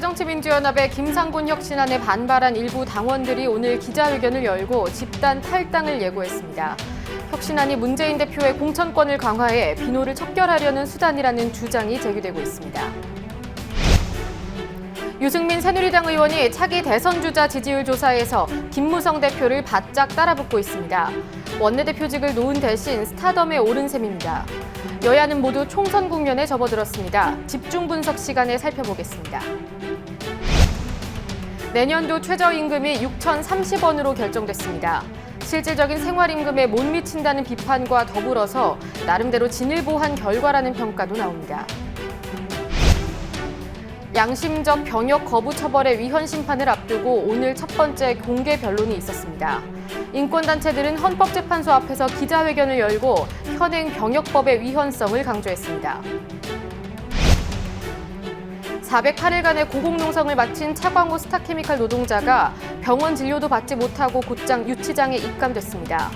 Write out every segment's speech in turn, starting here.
새정치민주연합의 김상곤 혁신안에 반발한 일부 당원들이 오늘 기자회견을 열고 집단 탈당을 예고했습니다. 혁신안이 문재인 대표의 공천권을 강화해 비노를 척결하려는 수단이라는 주장이 제기되고 있습니다. 유승민 새누리당 의원이 차기 대선 주자 지지율 조사에서 김무성 대표를 바짝 따라붙고 있습니다. 원내대표직을 놓은 대신 스타덤에 오른 셈입니다. 여야는 모두 총선 국면에 접어들었습니다. 집중 분석 시간에 살펴보겠습니다. 내년도 최저임금이 6,030원으로 결정됐습니다. 실질적인 생활임금에 못 미친다는 비판과 더불어서 나름대로 진일보한 결과라는 평가도 나옵니다. 양심적 병역 거부 처벌의 위헌 심판을 앞두고 오늘 첫 번째 공개 변론이 있었습니다. 인권단체들은 헌법재판소 앞에서 기자회견을 열고 현행 병역법의 위헌성을 강조했습니다. 408일간의 고공농성을 마친 차광호 스타케미칼 노동자가 병원 진료도 받지 못하고 곧장 유치장에 입감됐습니다.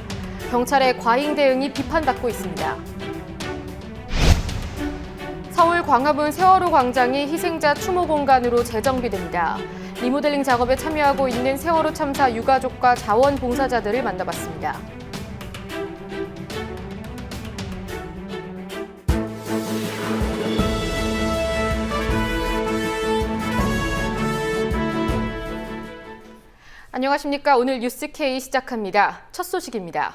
경찰의 과잉 대응이 비판받고 있습니다. 서울 광화문 세월호 광장이 희생자 추모 공간으로 재정비됩니다. 리모델링 작업에 참여하고 있는 세월호 참사 유가족과 자원봉사자들을 만나봤습니다. 안녕하십니까. 오늘 뉴스K 시작합니다. 첫 소식입니다.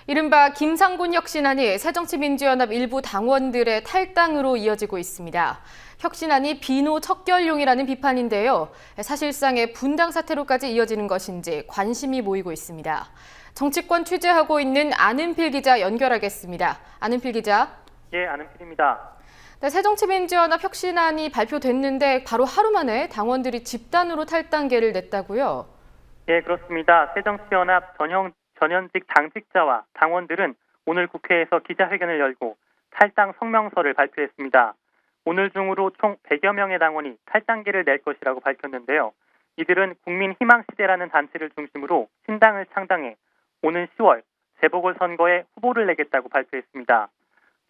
이른바 김상곤 혁신안이 새정치민주연합 일부 당원들의 탈당으로 이어지고 있습니다. 혁신안이 비노 척결용이라는 비판인데요. 사실상의 분당 사태로까지 이어지는 것인지 관심이 모이고 있습니다. 정치권 취재하고 있는 안은필 기자 연결하겠습니다. 안은필 기자. 예, 안은필입니다. 네, 새정치민주연합 혁신안이 발표됐는데 바로 하루 만에 당원들이 집단으로 탈당계를 냈다고요? 예, 그렇습니다. 새정치연합 전현직 당직자와 당원들은 오늘 국회에서 기자회견을 열고 탈당 성명서를 발표했습니다. 오늘 중으로 총 100여 명의 당원이 탈당계를 낼 것이라고 밝혔는데요. 이들은 국민희망시대라는 단체를 중심으로 신당을 창당해 오는 10월 재보궐선거에 후보를 내겠다고 발표했습니다.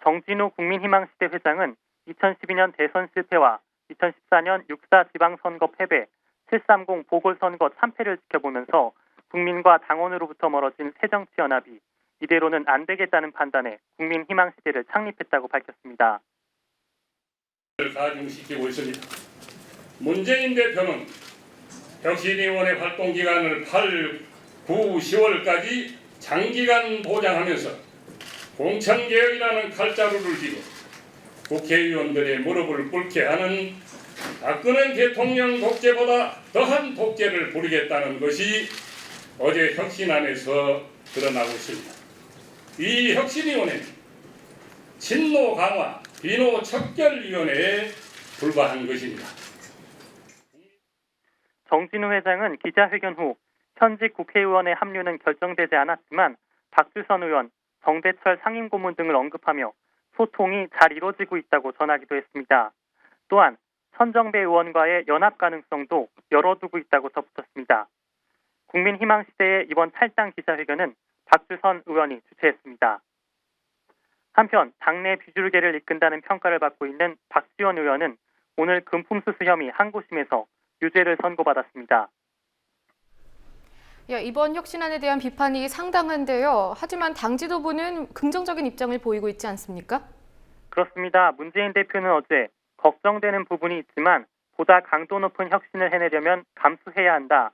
정진우 국민희망시대 회장은 2012년 대선 실패와 2014년 6.4 지방선거 패배, 7.30 보궐선거 참패를 지켜보면서 국민과 당원으로부터 멀어진 새정치연합이 이대로는 안 되겠다는 판단에 국민희망시대를 창립했다고 밝혔습니다. 가중시키고 있습니다. 문재인 대표는 혁신위원회 활동기간을 8, 9, 10월까지 장기간 보장하면서 공천개혁이라는 칼자루를 쥐고 국회의원들의 무릎을 꿇게 하는 박근혜 대통령 독재보다 더한 독재를 부리겠다는 것이 어제 혁신안에서 드러나고 있습니다. 이 혁신위원회는 친노 강화, 비노 척결위원회에 불과한 것입니다. 정진우 회장은 기자회견 후 현직 국회의원의 합류는 결정되지 않았지만 박주선 의원, 정대철 상임고문 등을 언급하며 소통이 잘 이루어지고 있다고 전하기도 했습니다. 또한 천정배 의원과의 연합 가능성도 열어두고 있다고 덧붙였습니다. 국민희망시대의 이번 탈당 기자회견은 박주선 의원이 주최했습니다. 한편 당내 비줄계를 이끈다는 평가를 받고 있는 박지원 의원은 오늘 금품수수 혐의 항고심에서 유죄를 선고받았습니다. 이번 혁신안에 대한 비판이 상당한데요. 하지만 당 지도부는 긍정적인 입장을 보이고 있지 않습니까? 그렇습니다. 문재인 대표는 어제 걱정되는 부분이 있지만 보다 강도 높은 혁신을 해내려면 감수해야 한다.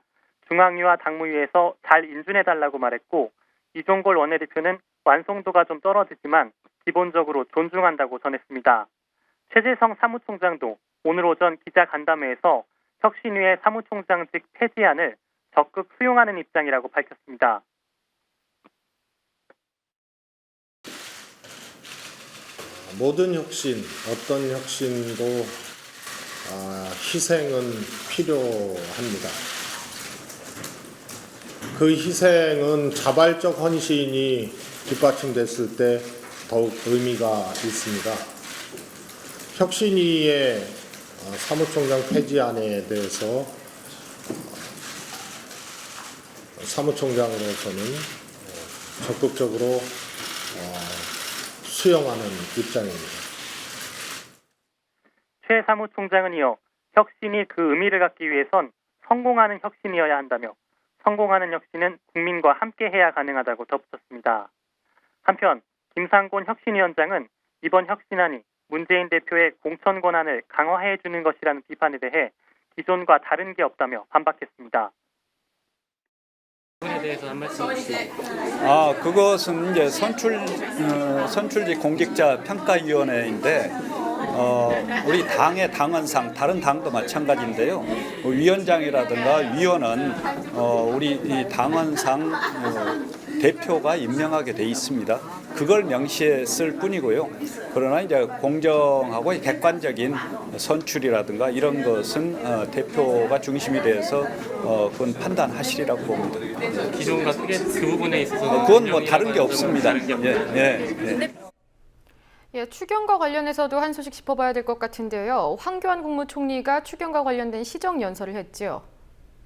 중앙위와 당무위에서 잘 인준해달라고 말했고 이종걸 원내대표는 완성도가 좀 떨어지지만 기본적으로 존중한다고 전했습니다. 최재성 사무총장도 오늘 오전 기자간담회에서 혁신위의 사무총장직 폐지안을 적극 수용하는 입장이라고 밝혔습니다. 모든 혁신, 어떤 혁신도 희생은 필요합니다. 그 희생은 자발적 헌신이 뒷받침됐을 때 더욱 의미가 있습니다. 혁신위의 사무총장 폐지안에 대해서 사무총장으로서는 적극적으로 수용하는 입장입니다. 최 사무총장은 이어 혁신이 그 의미를 갖기 위해선 성공하는 혁신이어야 한다며 성공하는 혁신은 국민과 함께해야 가능하다고 덧붙였습니다. 한편 김상곤 혁신위원장은 이번 혁신안이 문재인 대표의 공천 권한을 강화해 주는 것이라는 비판에 대해 기존과 다른 게 없다며 반박했습니다. 부분에 대해서 한 말씀 해주시죠. 그것은 이제 선출직 공직자 평가위원회인데 우리 당의 당원상 다른 당도 마찬가지인데요. 위원장이라든가 위원은 우리 이 당원상 대표가 임명하게 돼 있습니다. 그걸 명시했을 뿐이고요. 그러나 이제 공정하고 객관적인 선출이라든가 이런 것은 대표가 중심이 돼서 그건 판단하시리라고 봅니다. 기존과 크게 그 부분에 있어서 그건 뭐 다른 게 없습니다. 추경과 관련해서도 한 소식 짚어봐야 될 것 같은데요. 황교안 국무총리가 추경과 관련된 시정 연설을 했죠.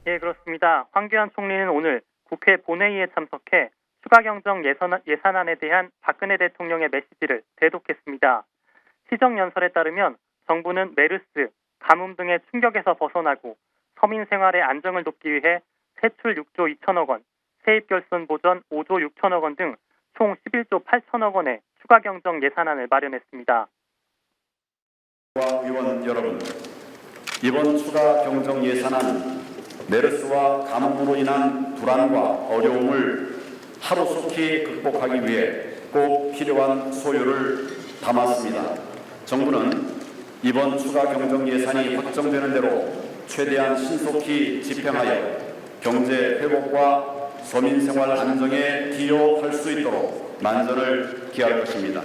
네, 그렇습니다. 황교안 총리는 오늘 국회 본회의에 참석해 추가 경정 예산안에 대한 박근혜 대통령의 메시지를 대독했습니다. 시정 연설에 따르면 정부는 메르스, 가뭄 등의 충격에서 벗어나고 서민 생활의 안정을 돕기 위해 세출 6조 2천억 원, 세입 결손 보전 5조 6천억 원 등 총 11조 8천억 원의 추가 경정 예산안을 마련했습니다. 의원 여러분, 이번 추가 경정 예산안은 메르스와 가뭄으로 인한 불안과 어려움을 하루속히 극복하기 위해 꼭 필요한 소요를 담았습니다. 정부는 이번 추가 경정 예산이 확정되는 대로 최대한 신속히 집행하여 경제 회복과 서민 생활 안정에 기여할 수 있도록 만전을 기할 것입니다.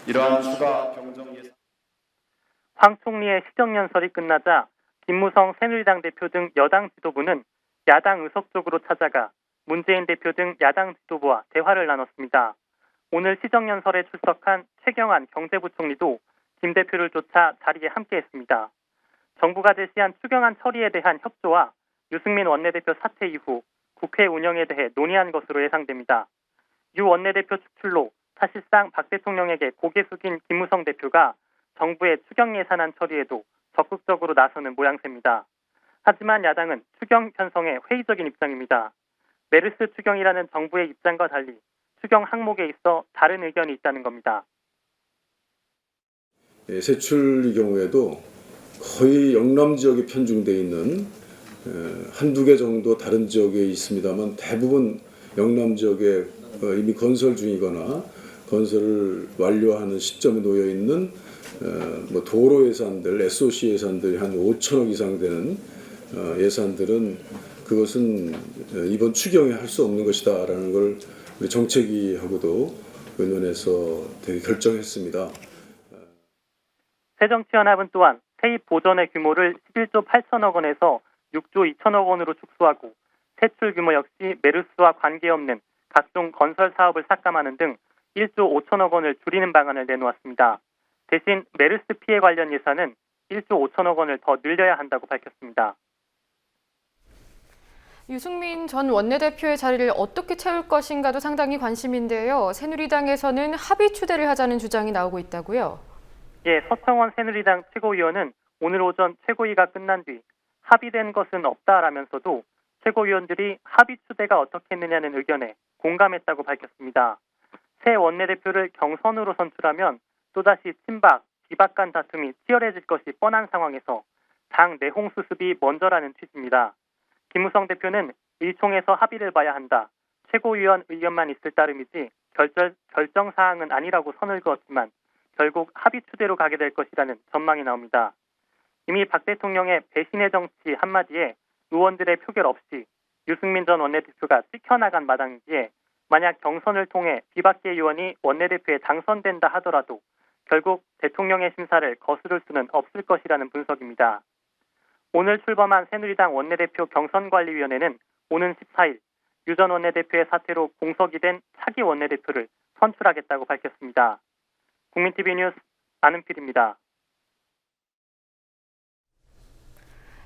이러한 추가 경정 예산. 황 총리의 시정연설이 끝나자 김무성 새누리당 대표 등 여당 지도부는 야당 의석 쪽으로 찾아가 문재인 대표 등 야당 지도부와 대화를 나눴습니다. 오늘 시정연설에 출석한 최경환 경제부총리도 김 대표를 쫓아 자리에 함께했습니다. 정부가 제시한 추경안 처리에 대한 협조와 유승민 원내대표 사퇴 이후 국회 운영에 대해 논의한 것으로 예상됩니다. 유 원내대표 축출로 사실상 박 대통령에게 고개 숙인 김무성 대표가 정부의 추경 예산안 처리에도 적극적으로 나서는 모양새입니다. 하지만 야당은 추경 편성에 회의적인 입장입니다. 메르스 추경이라는 정부의 입장과 달리 추경 항목에 있어 다른 의견이 있다는 겁니다. 세출의 경우에도 거의 영남 지역에 편중되어 있는 한두 개 정도 다른 지역에 있습니다만 대부분 영남 지역에 이미 건설 중이거나 건설을 완료하는 시점에 놓여 있는 도로 예산들, SOC 예산들이 한 5천억 이상 되는 예산들은 그것은 이번 추경에 할 수 없는 것이다라는 걸 우리 정책위하고도 의논해서 결정했습니다. 새정치연합은 또한 세입 보전의 규모를 11조 8천억 원에서 6조 2천억 원으로 축소하고 세출 규모 역시 메르스와 관계없는 각종 건설 사업을 삭감하는 등 1조 5천억 원을 줄이는 방안을 내놓았습니다. 대신 메르스 피해 관련 예산은 1조 5천억 원을 더 늘려야 한다고 밝혔습니다. 유승민 전 원내대표의 자리를 어떻게 채울 것인가도 상당히 관심인데요. 새누리당에서는 합의 추대를 하자는 주장이 나오고 있다고요? 예, 서청원 새누리당 최고위원은 오늘 오전 최고위가 끝난 뒤 합의된 것은 없다라면서도 최고위원들이 합의 추대가 어떻게 했느냐는 의견에 공감했다고 밝혔습니다. 새 원내대표를 경선으로 선출하면 또다시 친박, 비박 간 다툼이 치열해질 것이 뻔한 상황에서 당 내홍 수습이 먼저라는 취지입니다. 김무성 대표는 일총에서 합의를 봐야 한다. 최고위원 의견만 있을 따름이지 결정 사항은 아니라고 선을 그었지만 결국 합의 추대로 가게 될 것이라는 전망이 나옵니다. 이미 박 대통령의 배신의 정치 한마디에 의원들의 표결 없이 유승민 전 원내대표가 찍혀나간 마당이기에 만약 경선을 통해 비박계 의원이 원내대표에 당선된다 하더라도 결국 대통령의 심사를 거스를 수는 없을 것이라는 분석입니다. 오늘 출범한 새누리당 원내대표 경선관리위원회는 오는 14일 유 전 원내대표의 사퇴로 공석이 된 차기 원내대표를 선출하겠다고 밝혔습니다. 국민TV 뉴스 안은필입니다.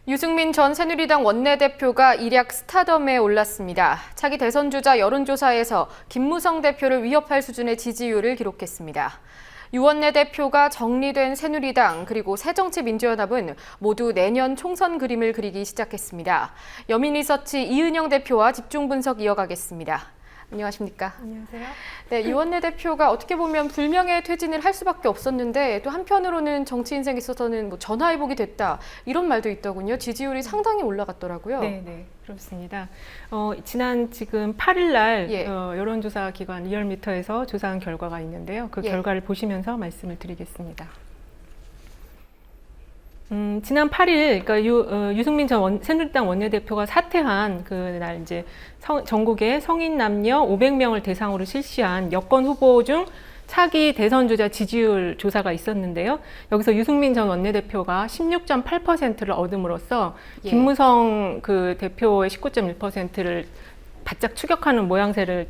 유승민 전 새누리당 원내대표가 일약 스타덤에 올랐습니다. 차기 대선주자 여론조사에서 김무성 대표를 위협할 수준의 지지율을 기록했습니다. 유원내 대표가 정리된 새누리당 그리고 새정치민주연합은 모두 내년 총선 그림을 그리기 시작했습니다. 여민리서치 이은영 대표와 집중 분석 이어가겠습니다. 안녕하십니까? 안녕하세요. 네, 유원내 대표가 어떻게 보면 불명예 퇴진을 할 수밖에 없었는데 또 한편으로는 정치 인생에 있어서는 뭐 전화위복이 됐다 이런 말도 있더군요. 지지율이 상당히 올라갔더라고요. 네, 그렇습니다. 지금 8일 날 예. 여론조사 기관 리얼미터에서 조사한 결과가 있는데요. 그 예. 결과를 보시면서 말씀을 드리겠습니다. 지난 8일, 그러니까 유승민 전 새누리당 원내대표가 사퇴한 그날 이제 전국의 성인 남녀 500명을 대상으로 실시한 여권 후보 중 차기 대선 주자 지지율 조사가 있었는데요. 여기서 유승민 전 원내대표가 16.8%를 얻음으로써 예. 김무성 그 대표의 19.1%를 바짝 추격하는 모양새를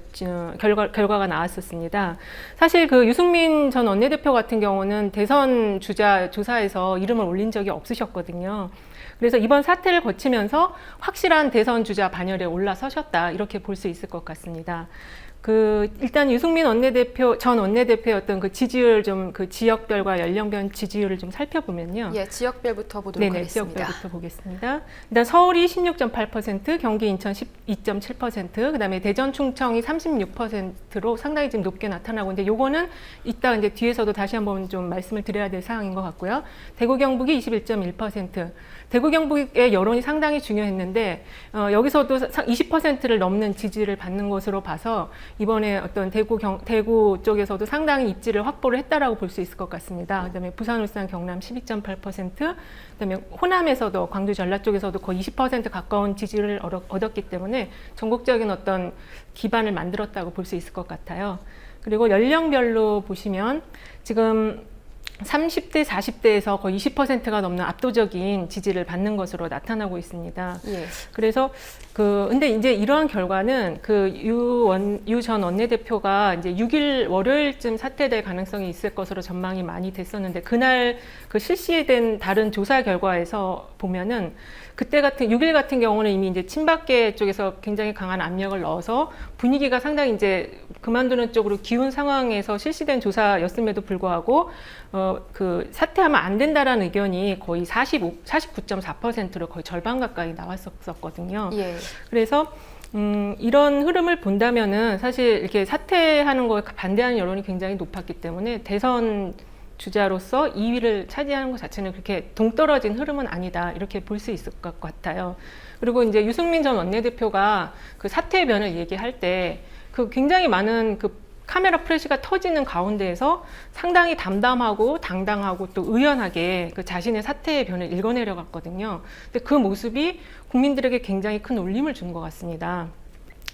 결과가 나왔었습니다. 사실 그 유승민 전 원내대표 같은 경우는 대선 주자 조사에서 이름을 올린 적이 없으셨거든요. 그래서 이번 사태를 거치면서 확실한 대선 주자 반열에 올라서셨다 이렇게 볼 수 있을 것 같습니다. 일단 유승민 전 원내대표의 어떤 그 지지율 그 지역별과 연령별 지지율을 좀 살펴보면요. 예, 지역별부터 보도록 네네, 하겠습니다. 지역별부터 보겠습니다. 일단 서울이 16.8%, 경기 인천 12.7%, 그다음에 대전 충청이 36%로 상당히 좀 높게 나타나고 있는데 요거는 이따 이제 뒤에서도 다시 한번 좀 말씀을 드려야 될 사항인 것 같고요. 대구 경북이 21.1%. 대구 경북의 여론이 상당히 중요했는데 여기서도 20%를 넘는 지지를 받는 것으로 봐서 이번에 어떤 대구 쪽에서도 상당히 입지를 확보를 했다라고 볼 수 있을 것 같습니다. 그다음에 부산, 울산, 경남 12.8%, 그다음에 호남에서도 광주, 전라 쪽에서도 거의 20% 가까운 지지를 얻었기 때문에 전국적인 어떤 기반을 만들었다고 볼 수 있을 것 같아요. 그리고 연령별로 보시면 지금 30대, 40대에서 거의 20%가 넘는 압도적인 지지를 받는 것으로 나타나고 있습니다. 예. 그래서 근데 이제 이러한 결과는 유 전 원내대표가 이제 6일 월요일쯤 사퇴될 가능성이 있을 것으로 전망이 많이 됐었는데 그날 그 실시된 다른 조사 결과에서 보면은 그때 6일 같은 경우는 이미 이제 친박계 쪽에서 굉장히 강한 압력을 넣어서 분위기가 상당히 이제 그만두는 쪽으로 기운 상황에서 실시된 조사였음에도 불구하고 사퇴하면 안 된다라는 의견이 거의 49.4%로 거의 절반 가까이 나왔었거든요. 예. 그래서 이런 흐름을 본다면은 사실 이렇게 사퇴하는 거에 반대하는 여론이 굉장히 높았기 때문에 대선 주자로서 2위를 차지하는 것 자체는 그렇게 동떨어진 흐름은 아니다 이렇게 볼 수 있을 것 같아요. 그리고 이제 유승민 전 원내대표가 그 사퇴의 변을 얘기할 때 그 굉장히 많은 그 카메라 프레시가 터지는 가운데에서 상당히 담담하고 당당하고 또 의연하게 그 자신의 사퇴의 변을 읽어내려갔거든요. 근데 그 모습이 국민들에게 굉장히 큰 울림을 준 것 같습니다.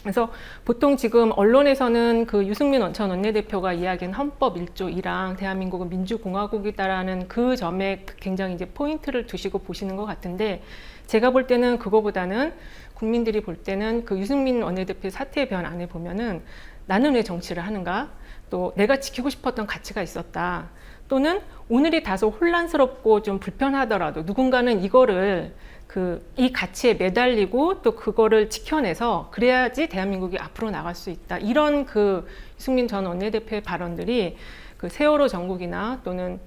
그래서 보통 지금 언론에서는 그 유승민 전 원내대표가 이야기한 헌법 1조 1항 대한민국은 민주공화국이다라는 그 점에 굉장히 이제 포인트를 두시고 보시는 것 같은데 제가 볼 때는 그거보다는 국민들이 볼 때는 그 유승민 원내대표의 사퇴의 변 안에 보면은 나는 왜 정치를 하는가? 또 내가 지키고 싶었던 가치가 있었다. 또는 오늘이 다소 혼란스럽고 좀 불편하더라도 누군가는 이거를 이 가치에 매달리고 또 그거를 지켜내서 그래야지 대한민국이 앞으로 나갈 수 있다. 이런 유승민 전 원내대표의 발언들이 세월호 전국이나 또는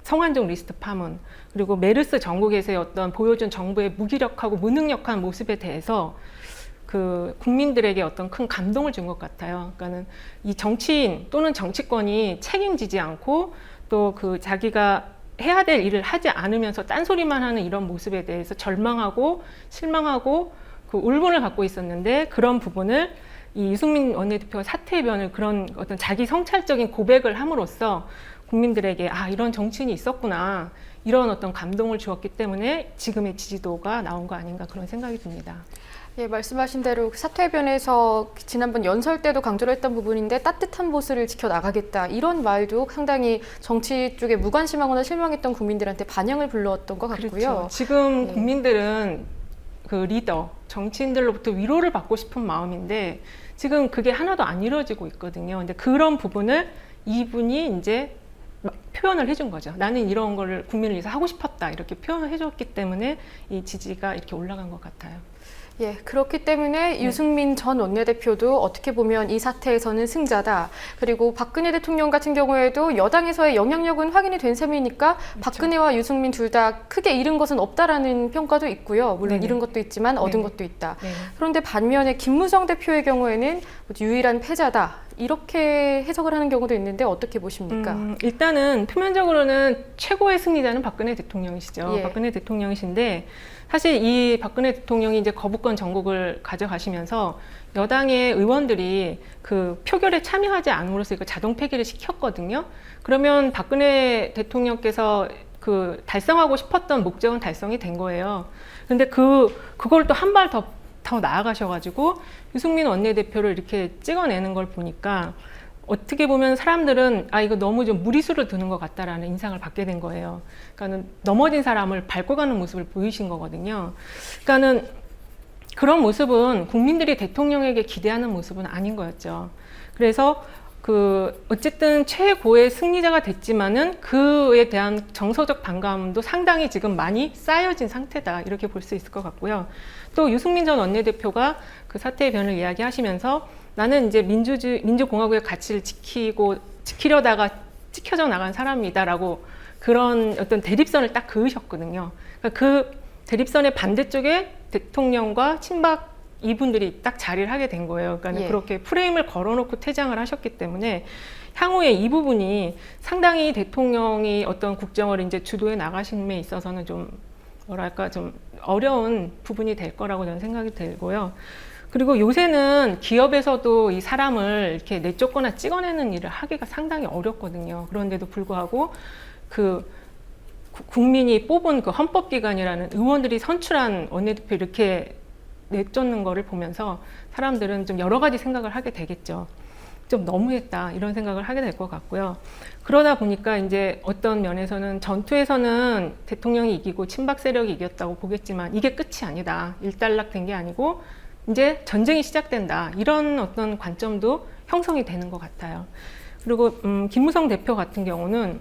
성완종 리스트 파문 그리고 메르스 전국에서의 어떤 보여준 정부의 무기력하고 무능력한 모습에 대해서 국민들에게 어떤 큰 감동을 준 것 같아요. 그러니까는 이 정치인 또는 정치권이 책임지지 않고 또 자기가 해야 될 일을 하지 않으면서 딴소리만 하는 이런 모습에 대해서 절망하고 실망하고 울분을 갖고 있었는데 그런 부분을 이 유승민 원내대표가 사퇴의 변을 그런 어떤 자기 성찰적인 고백을 함으로써 국민들에게 이런 정치인이 있었구나 이런 어떤 감동을 주었기 때문에 지금의 지지도가 나온 거 아닌가 그런 생각이 듭니다. 예, 말씀하신 대로 사퇴변에서 지난번 연설 때도 강조를 했던 부분인데 따뜻한 보수를 지켜나가겠다 이런 말도 상당히 정치 쪽에 무관심하거나 실망했던 국민들한테 반향을 불러왔던 것 같고요. 그렇죠. 지금 국민들은 리더, 정치인들로부터 위로를 받고 싶은 마음인데 지금 그게 하나도 안 이루어지고 있거든요. 근데 그런 부분을 이분이 이제 표현을 해준 거죠. 나는 이런 거를 국민을 위해서 하고 싶었다 이렇게 표현을 해줬기 때문에 이 지지가 이렇게 올라간 것 같아요. 예, 그렇기 때문에 유승민 전 원내대표도 어떻게 보면 이 사태에서는 승자다. 그리고 박근혜 대통령 같은 경우에도 여당에서의 영향력은 확인이 된 셈이니까 박근혜와 유승민 둘 다 크게 잃은 것은 없다라는 평가도 있고요. 물론 네네. 잃은 것도 있지만 얻은 네네. 것도 있다. 네네. 그런데 반면에 김무성 대표의 경우에는 유일한 패자다. 이렇게 해석을 하는 경우도 있는데 어떻게 보십니까? 일단은 표면적으로는 최고의 승리자는 박근혜 대통령이시죠. 예. 박근혜 대통령이신데 사실 이 박근혜 대통령이 이제 거부권 전국을 가져가시면서 여당의 의원들이 그 표결에 참여하지 않음으로써 이거 자동 폐기를 시켰거든요. 그러면 박근혜 대통령께서 그 달성하고 싶었던 목적은 달성이 된 거예요. 근데 그걸 또 한 발 더 나아가셔가지고 유승민 원내대표를 이렇게 찍어내는 걸 보니까 어떻게 보면 사람들은 이거 너무 좀 무리수를 두는 것 같다라는 인상을 받게 된 거예요. 그러니까는 넘어진 사람을 밟고 가는 모습을 보이신 거거든요. 그러니까는 그런 모습은 국민들이 대통령에게 기대하는 모습은 아닌 거였죠. 그래서 어쨌든 최고의 승리자가 됐지만은 그에 대한 정서적 반감도 상당히 지금 많이 쌓여진 상태다. 이렇게 볼 수 있을 것 같고요. 또 유승민 전 원내대표가 그 사태의 변을 이야기하시면서 나는 이제 민주공화국의 가치를 지키려다가 찍혀져 나간 사람이다라고 그런 어떤 대립선을 딱 그으셨거든요. 그러니까 그 대립선의 반대쪽에 대통령과 친박 이분들이 딱 자리를 하게 된 거예요. 그러니까 예. 그렇게 프레임을 걸어놓고 퇴장을 하셨기 때문에 향후에 이 부분이 상당히 대통령이 어떤 국정을 이제 주도해 나가심에 있어서는 좀 좀 어려운 부분이 될 거라고 저는 생각이 들고요. 그리고 요새는 기업에서도 이 사람을 이렇게 내쫓거나 찍어내는 일을 하기가 상당히 어렵거든요. 그런데도 불구하고 국민이 뽑은 그 헌법기관이라는 의원들이 선출한 원내대표 이렇게 내쫓는 거를 보면서 사람들은 좀 여러 가지 생각을 하게 되겠죠. 좀 너무했다 이런 생각을 하게 될 것 같고요. 그러다 보니까 이제 어떤 면에서는 전투에서는 대통령이 이기고 친박 세력이 이겼다고 보겠지만 이게 끝이 아니다. 일단락된 게 아니고 이제 전쟁이 시작된다. 이런 어떤 관점도 형성이 되는 것 같아요. 그리고 김무성 대표 같은 경우는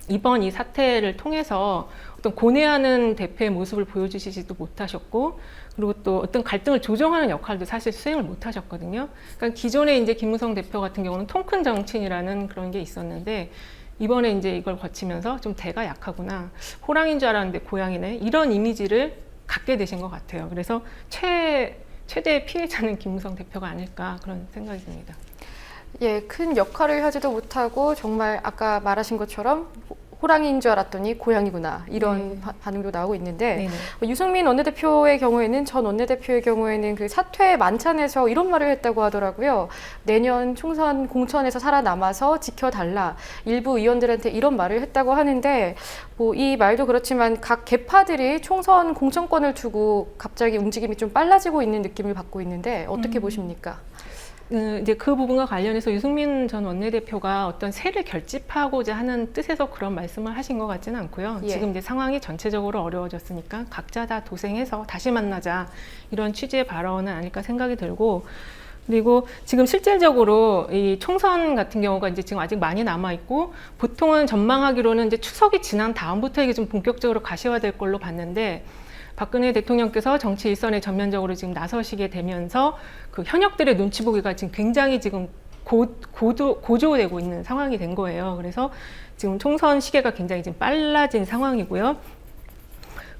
이번 이 사태를 통해서 어떤 고뇌하는 대표의 모습을 보여주시지도 못하셨고, 그리고 또 어떤 갈등을 조정하는 역할도 사실 수행을 못하셨거든요. 그러니까 기존에 이제 김무성 대표 같은 경우는 통 큰 정치인이라는 그런 게 있었는데, 이번에 이제 이걸 거치면서 좀 대가 약하구나, 호랑이인 줄 알았는데 고양이네, 이런 이미지를 갖게 되신 것 같아요. 그래서 최대의 피해자는 김무성 대표가 아닐까 그런 생각이 듭니다. 예, 큰 역할을 하지도 못하고 정말 아까 말하신 것처럼 호랑이인 줄 알았더니 고양이구나, 이런 반응도 나오고 있는데, 네네. 유승민 원내대표의 경우에는, 전 원내대표의 경우에는 그 사퇴 만찬에서 이런 말을 했다고 하더라고요. 내년 총선 공천에서 살아남아서 지켜달라. 일부 의원들한테 이런 말을 했다고 하는데, 뭐 이 말도 그렇지만 각 계파들이 총선 공천권을 두고 갑자기 움직임이 좀 빨라지고 있는 느낌을 받고 있는데 어떻게 보십니까? 이제 그 부분과 관련해서 유승민 전 원내대표가 어떤 세를 결집하고자 하는 뜻에서 그런 말씀을 하신 것 같지는 않고요. 예. 지금 이제 상황이 전체적으로 어려워졌으니까 각자 다 도생해서 다시 만나자, 이런 취지의 발언은 아닐까 생각이 들고, 그리고 지금 실질적으로 이 총선 같은 경우가 이제 지금 아직 많이 남아 있고, 보통은 전망하기로는 이제 추석이 지난 다음부터 이게 좀 본격적으로 가시화될 걸로 봤는데, 박근혜 대통령께서 정치 일선에 전면적으로 지금 나서시게 되면서 그 현역들의 눈치 보기가 지금 굉장히 지금 고조되고 있는 상황이 된 거예요. 그래서 지금 총선 시계가 굉장히 지금 빨라진 상황이고요.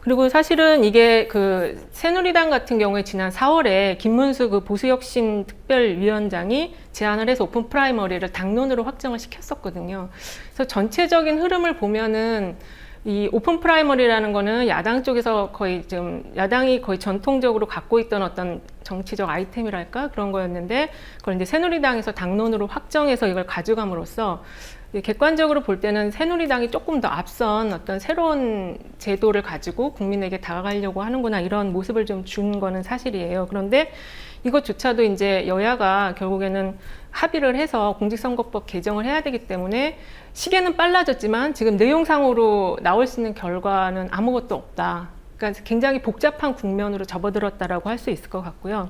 그리고 사실은 이게 그 새누리당 같은 경우에 지난 4월에 김문수 그 보수혁신 특별위원장이 제안을 해서 오픈 프라이머리를 당론으로 확정을 시켰었거든요. 그래서 전체적인 흐름을 보면은 이 오픈 프라이머리라는 거는 야당 쪽에서 야당이 거의 전통적으로 갖고 있던 어떤 정치적 아이템이랄까 그런 거였는데, 그걸 이제 새누리당에서 당론으로 확정해서 이걸 가져감으로써 객관적으로 볼 때는 새누리당이 조금 더 앞선 어떤 새로운 제도를 가지고 국민에게 다가가려고 하는구나, 이런 모습을 좀 준 거는 사실이에요. 그런데 이것조차도 이제 여야가 결국에는 합의를 해서 공직선거법 개정을 해야 되기 때문에 시계는 빨라졌지만 지금 내용상으로 나올 수 있는 결과는 아무것도 없다. 그러니까 굉장히 복잡한 국면으로 접어들었다라고 할 수 있을 것 같고요.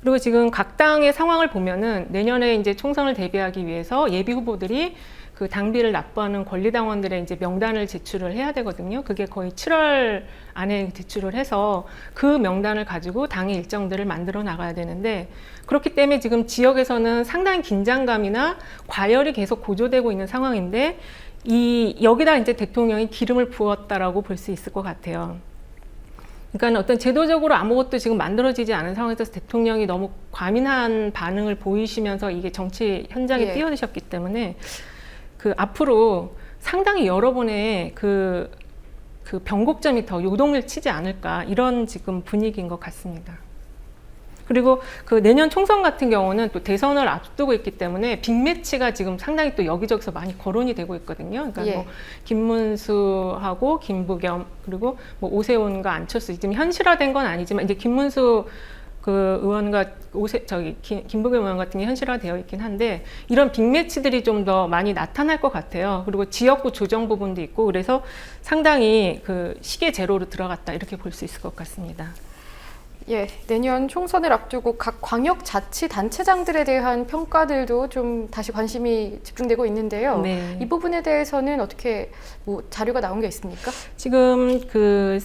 그리고 지금 각 당의 상황을 보면은 내년에 이제 총선을 대비하기 위해서 예비 후보들이 그 당비를 납부하는 권리당원들의 이제 명단을 제출을 해야 되거든요. 그게 거의 7월 안에 제출을 해서 그 명단을 가지고 당의 일정들을 만들어 나가야 되는데, 그렇기 때문에 지금 지역에서는 상당히 긴장감이나 과열이 계속 고조되고 있는 상황인데, 여기다 이제 대통령이 기름을 부었다라고 볼 수 있을 것 같아요. 그러니까 어떤 제도적으로 아무것도 지금 만들어지지 않은 상황에서 대통령이 너무 과민한 반응을 보이시면서 이게 정치 현장에 뛰어드셨기 때문에 그 앞으로 상당히 여러 번의 그 변곡점이 더 요동을 치지 않을까, 이런 지금 분위기인 것 같습니다. 그리고 그 내년 총선 같은 경우는 또 대선을 앞두고 있기 때문에 빅매치가 지금 상당히 또 여기저기서 많이 거론이 되고 있거든요. 그러니까 뭐 김문수하고 김부겸, 그리고 뭐 오세훈과 안철수, 지금 현실화된 건 아니지만 이제 김문수 그 의원과 김부겸 의원 같은 게 현실화되어 있긴 한데, 이런 빅매치들이 좀 더 많이 나타날 것 같아요. 그리고 지역구 조정 부분도 있고, 그래서 상당히 그 시계 제로로 들어갔다, 이렇게 볼 수 있을 것 같습니다. 예, 내년 총선을 앞두고 각 광역자치단체장들에 대한 평가들도 좀 다시 관심이 집중되고 있는데요. 네. 이 부분에 대해서는 어떻게 뭐 자료가 나온 게 있습니까? 지금 그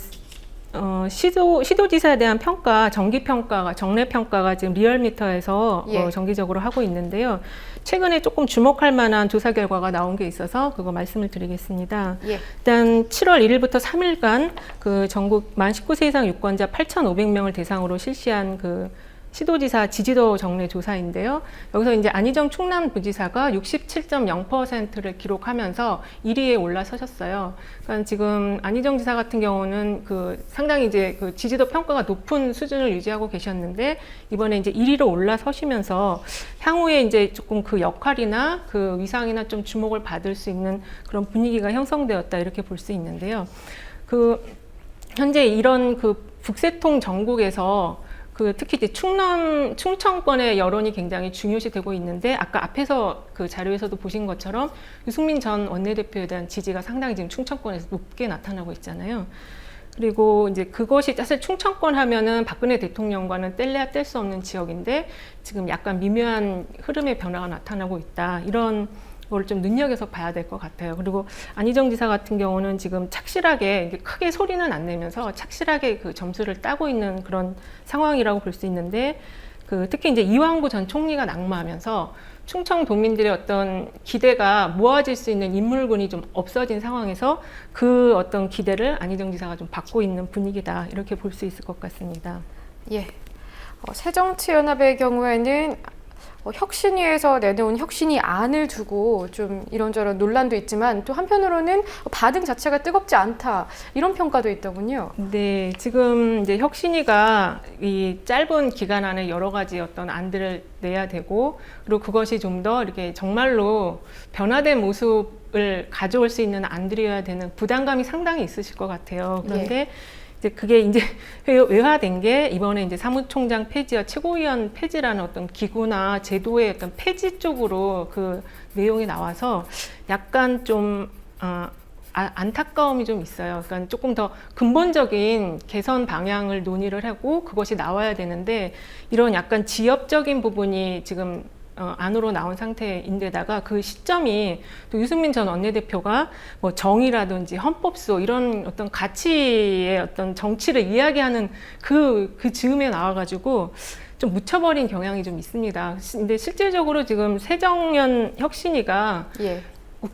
시도지사에 대한 평가, 정기평가가, 정례평가가 지금 리얼미터에서 정기적으로 하고 있는데요. 최근에 조금 주목할 만한 조사 결과가 나온 게 있어서 그거 말씀을 드리겠습니다. 일단 7월 1일부터 3일간 그 전국 만 19세 이상 유권자 8,500명을 대상으로 실시한 그 시도지사 지지도 정례 조사인데요. 여기서 이제 안희정 충남부지사가 67.0%를 기록하면서 1위에 올라서셨어요. 그러니까 지금 안희정 지사 같은 경우는 그 상당히 이제 그 지지도 평가가 높은 수준을 유지하고 계셨는데, 이번에 이제 1위로 올라서시면서 향후에 이제 조금 그 역할이나 그 위상이나 좀 주목을 받을 수 있는 그런 분위기가 형성되었다, 이렇게 볼 수 있는데요. 그 현재 이런 그 북새통 전국에서 그 특히 이제 충청권의 여론이 굉장히 중요시 되고 있는데, 아까 앞에서 그 자료에서도 보신 것처럼 유승민 전 원내대표에 대한 지지가 상당히 지금 충청권에서 높게 나타나고 있잖아요. 그리고 이제 그것이 사실 충청권 하면은 박근혜 대통령과는 뗄래야 뗄 수 없는 지역인데, 지금 약간 미묘한 흐름의 변화가 나타나고 있다, 이런 걸 좀 눈여겨서 봐야 될 것 같아요. 그리고 안희정 지사 같은 경우는 지금 착실하게, 크게 소리는 안 내면서 착실하게 그 점수를 따고 있는 그런 상황이라고 볼 수 있는데, 그 특히 이제 이왕구 전 총리가 낙마하면서 충청 도민들의 어떤 기대가 모아질 수 있는 인물군이 좀 없어진 상황에서 그 어떤 기대를 안희정 지사가 좀 받고 있는 분위기다, 이렇게 볼 수 있을 것 같습니다. 예, 새정치연합의 경우에는 혁신위에서 내놓은 혁신위 안을 두고 좀 이런저런 논란도 있지만, 또 한편으로는 반응 자체가 뜨겁지 않다, 이런 평가도 있더군요. 네, 지금 이제 혁신위가 이 짧은 기간 안에 여러 가지 어떤 안들을 내야 되고, 그리고 그것이 좀 더 이렇게 정말로 변화된 모습을 가져올 수 있는 안들이어야 되는 부담감이 상당히 있으실 것 같아요. 그런데 그게 이제 외화된 게 이번에 이제 사무총장 폐지와 최고위원 폐지라는 어떤 기구나 제도의 어떤 폐지 쪽으로 그 내용이 나와서 약간 좀 안타까움이 좀 있어요. 그러니까 조금 더 근본적인 개선 방향을 논의를 하고 그것이 나와야 되는데, 이런 약간 지엽적인 부분이 지금 안으로 나온 상태인데다가 그 시점이 또 유승민 전 원내대표가 뭐 정의라든지 헌법소 이런 어떤 가치의 어떤 정치를 이야기하는 그 즈음에 나와가지고 좀 묻혀버린 경향이 좀 있습니다. 근데 실질적으로 지금 새정연 혁신위가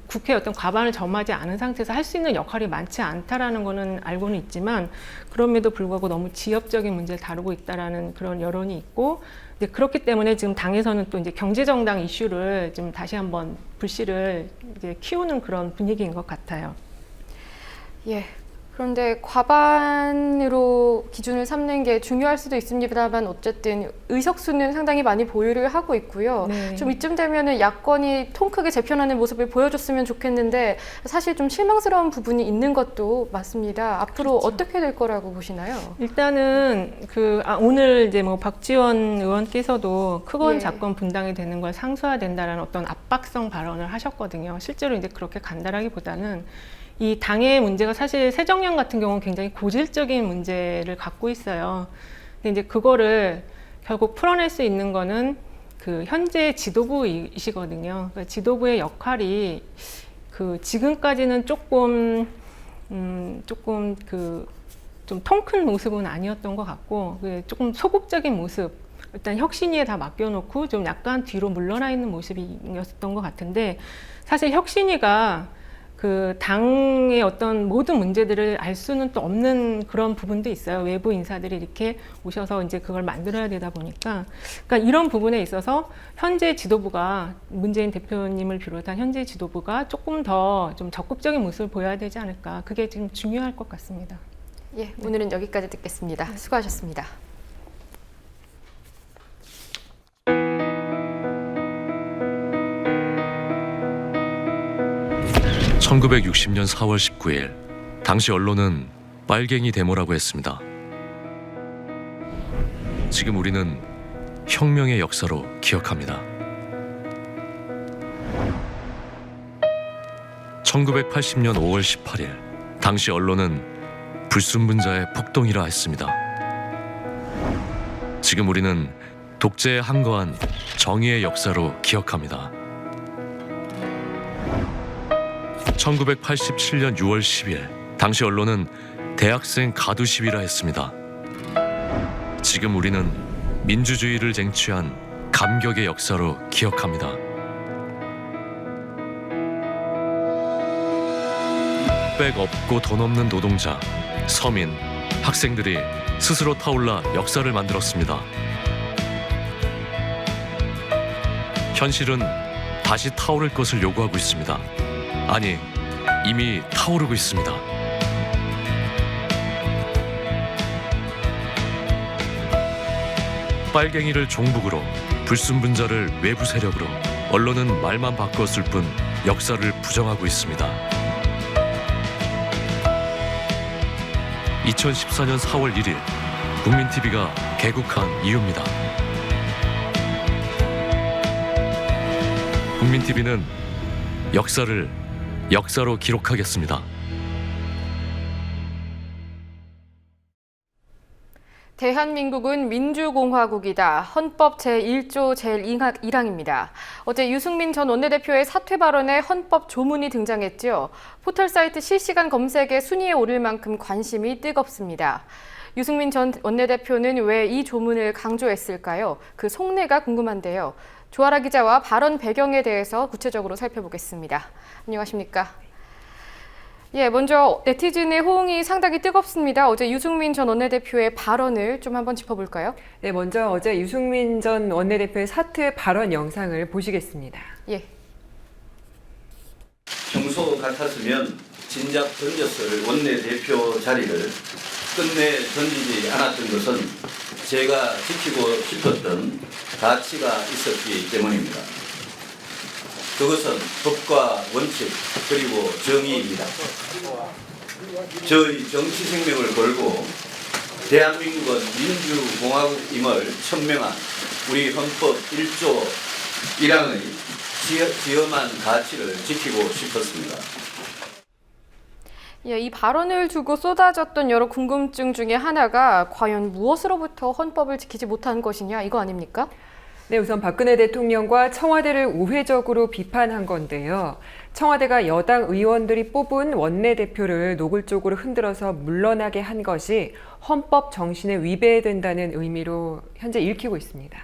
국회에 어떤 과반을 점하지 않은 상태에서 할 수 있는 역할이 많지 않다라는 거는 알고는 있지만, 그럼에도 불구하고 너무 지엽적인 문제를 다루고 있다라는 그런 여론이 있고, 그렇기 때문에 지금 당에서는 또 이제 경제정당 이슈를 좀 다시 한번 불씨를 이제 키우는 그런 분위기인 것 같아요. 예. 그런데 과반으로 기준을 삼는 게 중요할 수도 있습니다만, 어쨌든 의석수는 상당히 많이 보유를 하고 있고요. 좀 이쯤 되면은 야권이 통 크게 재편하는 모습을 보여줬으면 좋겠는데, 사실 좀 실망스러운 부분이 있는 것도 맞습니다. 앞으로 어떻게 될 거라고 보시나요? 일단은 오늘 이제 뭐 박지원 의원께서도 크건 작건 분당이 되는 걸 상수화된다라는 어떤 압박성 발언을 하셨거든요. 실제로 이제 그렇게 간다라기보다는 이 당의 문제가 사실 새정연 같은 경우는 굉장히 고질적인 문제를 갖고 있어요. 근데 이제 그거를 결국 풀어낼 수 있는 거는 그 현재 지도부이시거든요. 그러니까 지도부의 역할이 그 지금까지는 조금 좀 통 큰 모습은 아니었던 것 같고 조금 소극적인 모습, 일단 혁신위에 다 맡겨놓고 좀 약간 뒤로 물러나 있는 모습이었던 것 같은데, 사실 혁신위가 그 당의 어떤 모든 문제들을 알 수는 또 없는 그런 부분도 있어요. 외부 인사들이 이렇게 오셔서 이제 그걸 만들어야 되다 보니까, 그러니까 이런 부분에 있어서 현재 지도부가, 문재인 대표님을 비롯한 현재 지도부가 조금 더 좀 적극적인 모습을 보여야 되지 않을까, 그게 지금 중요할 것 같습니다. 예, 오늘은 여기까지 듣겠습니다. 수고하셨습니다. (1960년 4월 19일) 당시 언론은 빨갱이 데모라고 했습니다. 지금 우리는 혁명의 역사로 기억합니다. 1980년 5월 18일 당시 언론은 불순분자의 폭동이라 했습니다. 지금 우리는 독재에 항거한 정의의 역사로 기억합니다. 1987년 6월 10일 당시 언론은 대학생 가두 시위라 했습니다. 지금 우리는 민주주의를 쟁취한 감격의 역사로 기억합니다. 백 없고 돈 없는 노동자, 서민, 학생들이 스스로 타올라 역사를 만들었습니다. 현실은 다시 타오를 것을 요구하고 있습니다. 아니, 이미 타오르고 있습니다. 빨갱이를 종북으로, 불순분자를 외부 세력으로, 언론은 말만 바꿨을 뿐 역사를 부정하고 있습니다. 2014년 4월 1일 국민TV가 개국한 이유입니다. 국민TV는 역사를 역사로 기록하겠습니다. 대한민국은 민주공화국이다. 헌법 제1조 제1항입니다. 어제 유승민 전 원내대표의 사퇴 발언에 헌법 조문이 등장했죠. 포털 사이트 실시간 검색에 순위에 오를 만큼 관심이 뜨겁습니다. 유승민 전 원내대표는 왜 이 조문을 강조했을까요? 그 속내가 궁금한데요. 조아라 기자와 발언 배경에 대해서 구체적으로 살펴보겠습니다. 안녕하십니까? 예, 먼저 네티즌의 호응이 상당히 뜨겁습니다. 어제 유승민 전 원내대표의 발언을 좀 한번 짚어볼까요? 네, 먼저 어제 유승민 전 원내대표의 사퇴 발언 영상을 보시겠습니다. 예. 평소 같았으면 진작 던졌을 원내대표 자리를 끝내 던지지 않았던 것은 제가 지키고 싶었던 가치가 있었기 때문입니다. 그것은 법과 원칙 그리고 정의입니다. 저의 정치 생명을 걸고 대한민국은 민주공화국임을 천명한 우리 헌법 1조 1항의 지엄한 가치를 지키고 싶었습니다. 예, 이 발언을 두고 쏟아졌던 여러 궁금증 중에 하나가 과연 무엇으로부터 헌법을 지키지 못한 것이냐, 이거 아닙니까? 네, 우선 박근혜 대통령과 청와대를 우회적으로 비판한 건데요. 청와대가 여당 의원들이 뽑은 원내대표를 노골적으로 흔들어서 물러나게 한 것이 헌법 정신에 위배된다는 의미로 현재 읽히고 있습니다.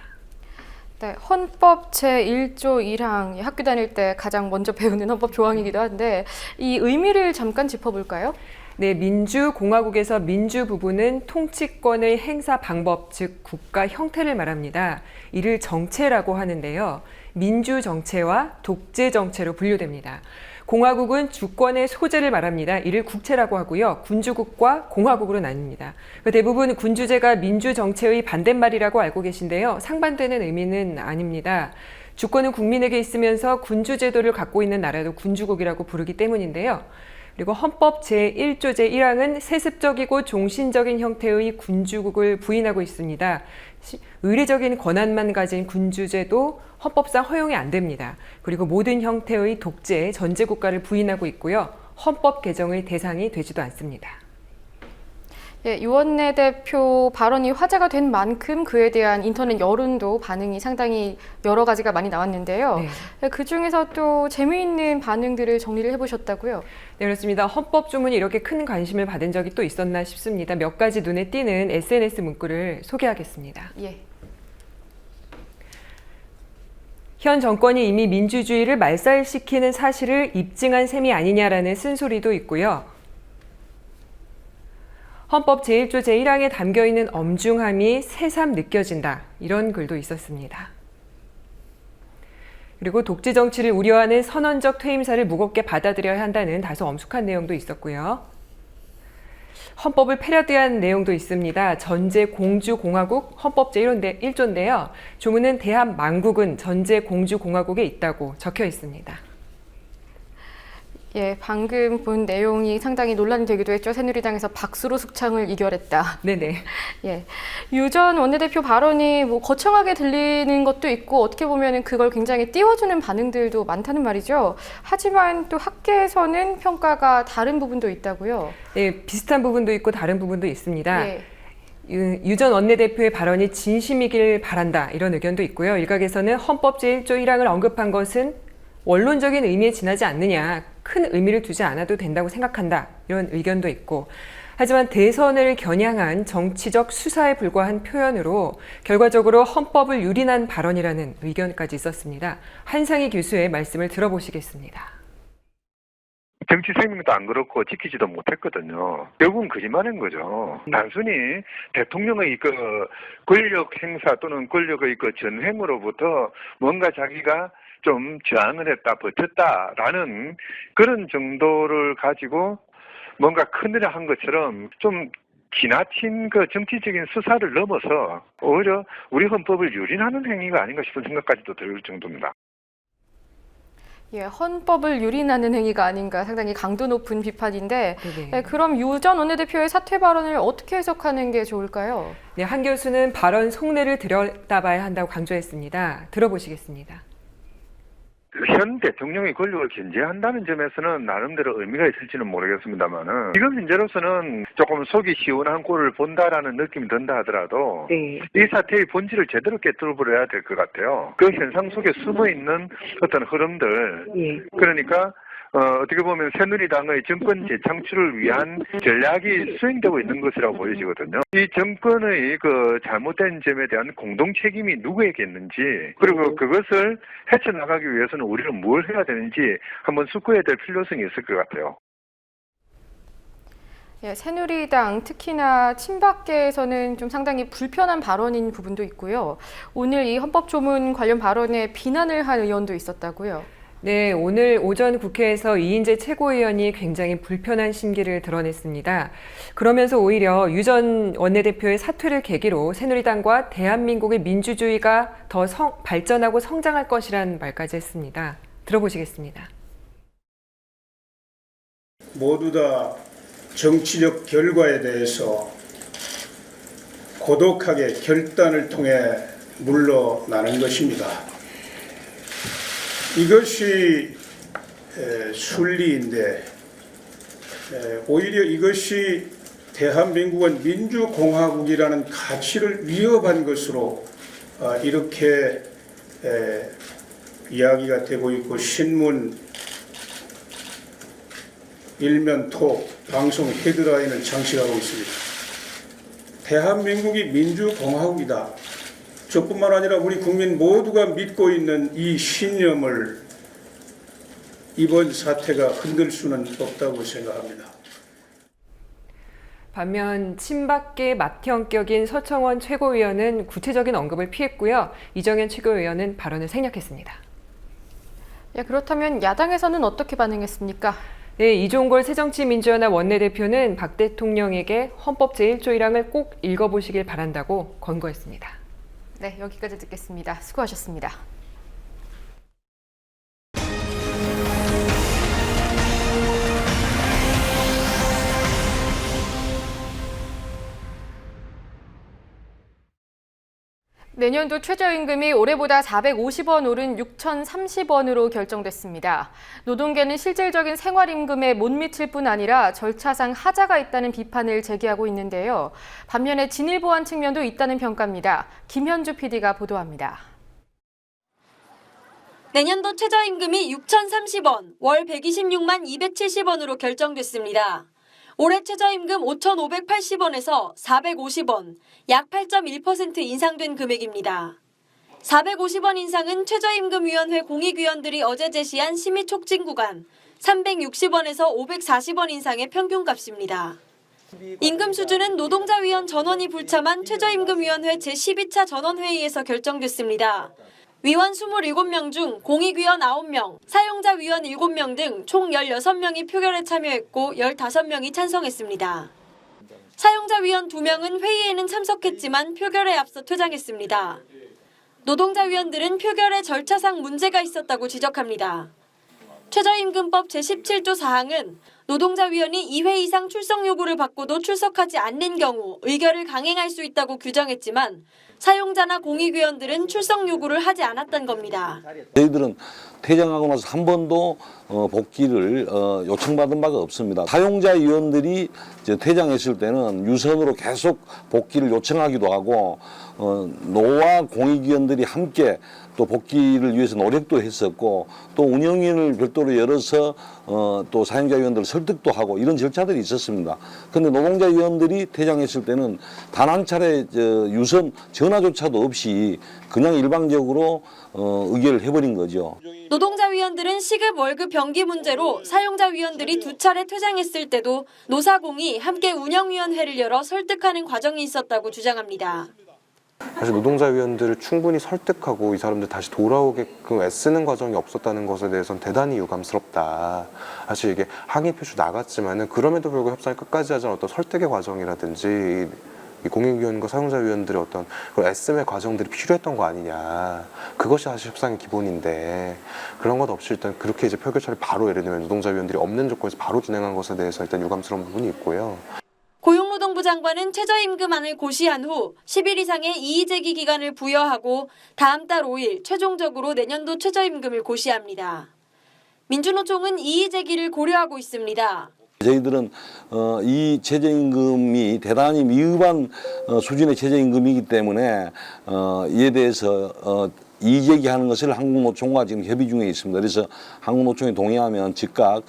네, 헌법 제1조 1항, 학교 다닐 때 가장 먼저 배우는 헌법 조항이기도 한데 이 의미를 잠깐 짚어볼까요? 네, 민주공화국에서 민주 부분은 통치권의 행사 방법, 즉 국가 형태를 말합니다. 이를 정체라고 하는데요. 민주정체와 독재정체로 분류됩니다. 공화국은 주권의 소재를 말합니다. 이를 국체라고 하고요. 군주국과 공화국으로 나뉩니다. 대부분 군주제가 민주정체의 반대말이라고 알고 계신데요. 상반되는 의미는 아닙니다. 주권은 국민에게 있으면서 군주제도를 갖고 있는 나라도 군주국이라고 부르기 때문인데요. 그리고 헌법 제1조 제1항은 세습적이고 종신적인 형태의 군주국을 부인하고 있습니다. 의례적인 권한만 가진 군주제도 헌법상 허용이 안 됩니다. 그리고 모든 형태의 독재, 전제국가를 부인하고 있고요. 헌법 개정의 대상이 되지도 않습니다. 예, 유원내 대표 발언이 화제가 된 만큼 그에 대한 인터넷 여론도 반응이 상당히 여러 가지가 많이 나왔는데요. 네. 그 중에서 또 재미있는 반응들을 정리를 해보셨다고요? 네, 그렇습니다. 헌법 조문이 이렇게 큰 관심을 받은 적이 또 있었나 싶습니다. 몇 가지 눈에 띄는 SNS 문구를 소개하겠습니다. 예. 현 정권이 이미 민주주의를 말살시키는 사실을 입증한 셈이 아니냐라는 쓴소리도 있고요. 헌법 제1조 제1항에 담겨있는 엄중함이 새삼 느껴진다. 이런 글도 있었습니다. 그리고 독재 정치를 우려하는 선언적 퇴임사를 무겁게 받아들여야 한다는 다소 엄숙한 내용도 있었고요. 헌법을 패러디한 내용도 있습니다. 전제공주공화국 헌법 제1조인데요. 조문은 대한민국은 전제공주공화국에 있다고 적혀 있습니다. 예, 방금 본 내용이 상당히 논란이 되기도 했죠. 새누리당에서 박수로 숙청을 이겨냈다. 네네. 예, 유 전 원내대표 발언이 뭐 거창하게 들리는 것도 있고 어떻게 보면은 그걸 굉장히 띄워주는 반응들도 많다는 말이죠. 하지만 또 학계에서는 평가가 다른 부분도 있다고요. 네, 비슷한 부분도 있고 다른 부분도 있습니다. 예. 유 전 원내대표의 발언이 진심이길 바란다. 이런 의견도 있고요. 일각에서는 헌법 제1조 1항을 언급한 것은 원론적인 의미에 지나지 않느냐, 큰 의미를 두지 않아도 된다고 생각한다. 이런 의견도 있고, 하지만 대선을 겨냥한 정치적 수사에 불과한 표현으로 결과적으로 헌법을 유린한 발언이라는 의견까지 있었습니다. 한상희 교수의 말씀을 들어보시겠습니다. 정치 생명도 안 그렇고 지키지도 못했거든요. 결국은 거짓말인 거죠. 단순히 대통령의 그 권력 행사 또는 권력의 그 전횡으로부터 뭔가 자기가 좀 저항을 했다, 버텼다라는 그런 정도를 가지고 뭔가 큰일을 한 것처럼 좀 지나친 그 정치적인 수사를 넘어서 오히려 우리 헌법을 유린하는 행위가 아닌가 싶은 생각까지도 들 정도입니다. 예, 헌법을 유린하는 행위가 아닌가 상당히 강도 높은 비판인데 네. 그럼 유 전 원내대표의 사퇴 발언을 어떻게 해석하는 게 좋을까요? 네, 한 교수는 발언 속내를 들여다봐야 한다고 강조했습니다. 들어보시겠습니다. 현 대통령의 권력을 견제한다는 점에서는 나름대로 의미가 있을지는 모르겠습니다만은 지금 현재로서는 조금 속이 시원한 꼴을 본다라는 느낌이 든다 하더라도 네. 이 사태의 본질을 제대로 깨뚫어버려야 될 것 같아요. 그 현상 속에 숨어있는 어떤 흐름들 그러니까 어떻게 보면 새누리당의 정권 재창출을 위한 전략이 수행되고 있는 것이라고 보여지거든요. 이 정권의 그 잘못된 점에 대한 공동 책임이 누구에게 있는지 그리고 그것을 헤쳐나가기 위해서는 우리는 뭘 해야 되는지 한번 숙고해야 될 필요성이 있을 것 같아요. 예, 새누리당 특히나 친박계에서는 좀 상당히 불편한 발언인 부분도 있고요. 오늘 이 헌법조문 관련 발언에 비난을 한 의원도 있었다고요. 네, 오늘 오전 국회에서 이인재 최고위원이 굉장히 불편한 심기를 드러냈습니다. 그러면서 오히려 유 전 원내대표의 사퇴를 계기로 새누리당과 대한민국의 민주주의가 더 발전하고 성장할 것이라는 말까지 했습니다. 들어보시겠습니다. 모두 다 정치적 결과에 대해서 고독하게 결단을 통해 물러나는 것입니다. 이것이 순리인데 오히려 이것이 대한민국은 민주공화국이라는 가치를 위협한 것으로 이렇게 이야기가 되고 있고 신문, 일면, 톡, 방송 헤드라인을 장식하고 있습니다. 대한민국이 민주공화국이다. 저뿐만 아니라 우리 국민 모두가 믿고 있는 이 신념을 이번 사태가 흔들 수는 없다고 생각합니다. 반면 친박계 맏형격인 서청원 최고위원은 구체적인 언급을 피했고요. 이정현 최고위원은 발언을 생략했습니다. 예, 그렇다면 야당에서는 어떻게 반응했습니까? 네, 이종걸 새정치민주연합 원내대표는 박 대통령에게 헌법 제1조 1항을 꼭 읽어보시길 바란다고 권고했습니다. 네, 여기까지 듣겠습니다. 수고하셨습니다. 내년도 최저임금이 올해보다 450원 오른 6,030원으로 결정됐습니다. 노동계는 실질적인 생활임금에 못 미칠 뿐 아니라 절차상 하자가 있다는 비판을 제기하고 있는데요. 반면에 진일보한 측면도 있다는 평가입니다. 김현주 PD가 보도합니다. 내년도 최저임금이 6,030원, 월 126만 270원으로 결정됐습니다. 올해 최저임금 5,580원에서 450원, 약 8.1% 인상된 금액입니다. 450원 인상은 최저임금위원회 공익위원들이 어제 제시한 심의 촉진 구간 360원에서 540원 인상의 평균값입니다. 임금 수준은 노동자위원 전원이 불참한 최저임금위원회 제12차 전원회의에서 결정됐습니다. 위원 27명 중 공익위원 9명, 사용자위원 7명 등 총 16명이 표결에 참여했고 15명이 찬성했습니다. 사용자위원 2명은 회의에는 참석했지만 표결에 앞서 퇴장했습니다. 노동자위원들은 표결에 절차상 문제가 있었다고 지적합니다. 최저임금법 제17조 4항은 노동자위원이 2회 이상 출석 요구를 받고도 출석하지 않는 경우 의결을 강행할 수 있다고 규정했지만 사용자나 공익위원들은 출석 요구를 하지 않았던 겁니다. 저희들은 퇴장하고 나서 한 번도 복귀를 요청받은 바가 없습니다. 사용자 위원들이 퇴장했을 때는 유선으로 계속 복귀를 요청하기도 하고 노와 공익위원들이 함께 또 복귀를 위해서 노력도 했었고 또 운영위원을 별도로 열어서 또 사용자 위원들을 설득도 하고 이런 절차들이 있었습니다. 그런데 노동자 위원들이 퇴장했을 때는 단 한 차례 유선 전화조차도 없이 그냥 일방적으로 의결을 해버린 거죠. 노동자 위원들은 시급 월급 병기 문제로 사용자 위원들이 2차례 퇴장했을 때도 노사공이 함께 운영위원회를 열어 설득하는 과정이 있었다고 주장합니다. 사실 노동자위원들을 충분히 설득하고 이 사람들 다시 돌아오게끔 애쓰는 과정이 없었다는 것에 대해서는 대단히 유감스럽다. 사실 이게 항의 표시 나갔지만은 그럼에도 불구하고 협상을 끝까지 하자는 어떤 설득의 과정이라든지 이 공익위원과 사용자위원들의 어떤 그런 애씀의 과정들이 필요했던 거 아니냐. 그것이 사실 협상의 기본인데 그런 것 없이 일단 그렇게 이제 표결 처리 바로 예를 들면 노동자위원들이 없는 조건에서 바로 진행한 것에 대해서 일단 유감스러운 부분이 있고요. 고용노동부 장관은 최저임금안을 고시한 후 10일 이상의 이의제기 기간을 부여하고 다음 달 5일 최종적으로 내년도 최저임금을 고시합니다. 민주노총은 이의제기를 고려하고 있습니다. 저희들은 이 최저임금이 대단히 미흡한 수준의 최저임금이기 때문에 이에 대해서 이의제기하는 것을 한국노총과 지금 협의 중에 있습니다. 그래서 한국노총이 동의하면 즉각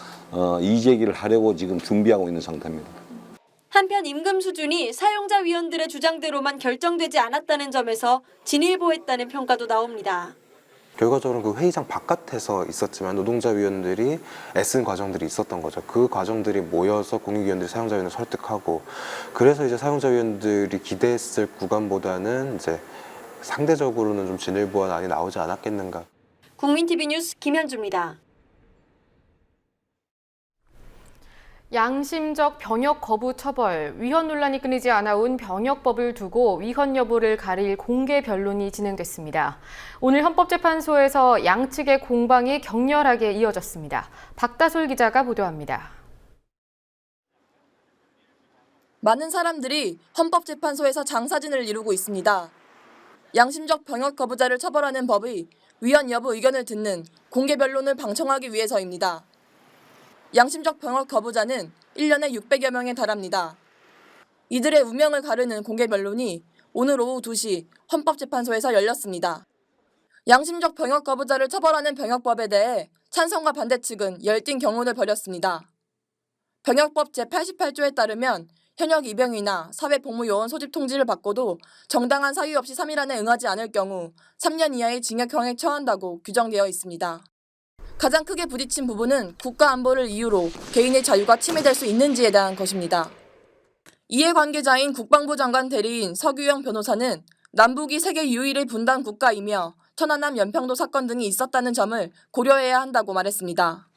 이의제기를 하려고 지금 준비하고 있는 상태입니다. 한편 임금 수준이 사용자 위원들의 주장대로만 결정되지 않았다는 점에서 진일보했다는 평가도 나옵니다. 결과적으로 그 회의장 바깥에서 있었지만 노동자위원들이 애쓴 과정들이 있었던 거죠. 그 과정들이 모여서 공익위원들이 사용자위원을 설득하고 그래서 이제 사용자위원들이 기대했을 구간보다는 이제 상대적으로는 좀 진일보한 안이 나오지 않았겠는가. 국민TV 뉴스 김현주입니다. 양심적 병역 거부 처벌, 위헌 논란이 끊이지 않아 온 병역법을 두고 위헌 여부를 가릴 공개 변론이 진행됐습니다. 오늘 헌법재판소에서 양측의 공방이 격렬하게 이어졌습니다. 박다솔 기자가 보도합니다. 많은 사람들이 헌법재판소에서 장사진을 이루고 있습니다. 양심적 병역 거부자를 처벌하는 법의 위헌 여부 의견을 듣는 공개 변론을 방청하기 위해서입니다. 양심적 병역 거부자는 1년에 600여 명에 달합니다. 이들의 운명을 가르는 공개 변론이 오늘 오후 2시 헌법재판소에서 열렸습니다. 양심적 병역 거부자를 처벌하는 병역법에 대해 찬성과 반대 측은 열띤 경론을 벌였습니다. 병역법 제88조에 따르면 현역 입영이나 사회복무요원 소집 통지를 받고도 정당한 사유 없이 3일 안에 응하지 않을 경우 3년 이하의 징역형에 처한다고 규정되어 있습니다. 가장 크게 부딪힌 부분은 국가 안보를 이유로 개인의 자유가 침해될 수 있는지에 대한 것입니다. 이해관계자인 국방부 장관 대리인 서규영 변호사는 남북이 세계 유일의 분단 국가이며 천안함 연평도 사건 등이 있었다는 점을 고려해야 한다고 말했습니다.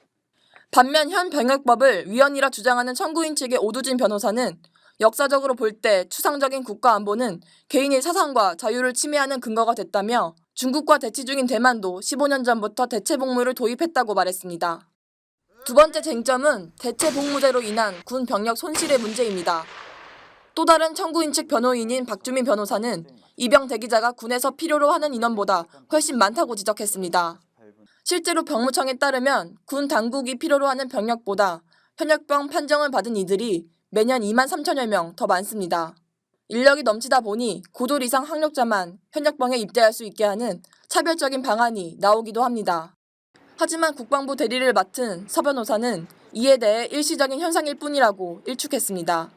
반면 현 병역법을 위헌이라 주장하는 청구인 측의 오두진 변호사는 역사적으로 볼 때 추상적인 국가 안보는 개인의 사상과 자유를 침해하는 근거가 됐다며 중국과 대치 중인 대만도 15년 전부터 대체복무를 도입했다고 말했습니다. 두 번째 쟁점은 대체복무제로 인한 군 병력 손실의 문제입니다. 또 다른 청구인 측 변호인인 박주민 변호사는 입영 대기자가 군에서 필요로 하는 인원보다 훨씬 많다고 지적했습니다. 실제로 병무청에 따르면 군 당국이 필요로 하는 병력보다 현역병 판정을 받은 이들이 매년 2만 3천여 명 더 많습니다. 인력이 넘치다 보니 고졸 이상 학력자만 현역병에 입대할 수 있게 하는 차별적인 방안이 나오기도 합니다. 하지만 국방부 대리를 맡은 서 변호사는 이에 대해 일시적인 현상일 뿐이라고 일축했습니다.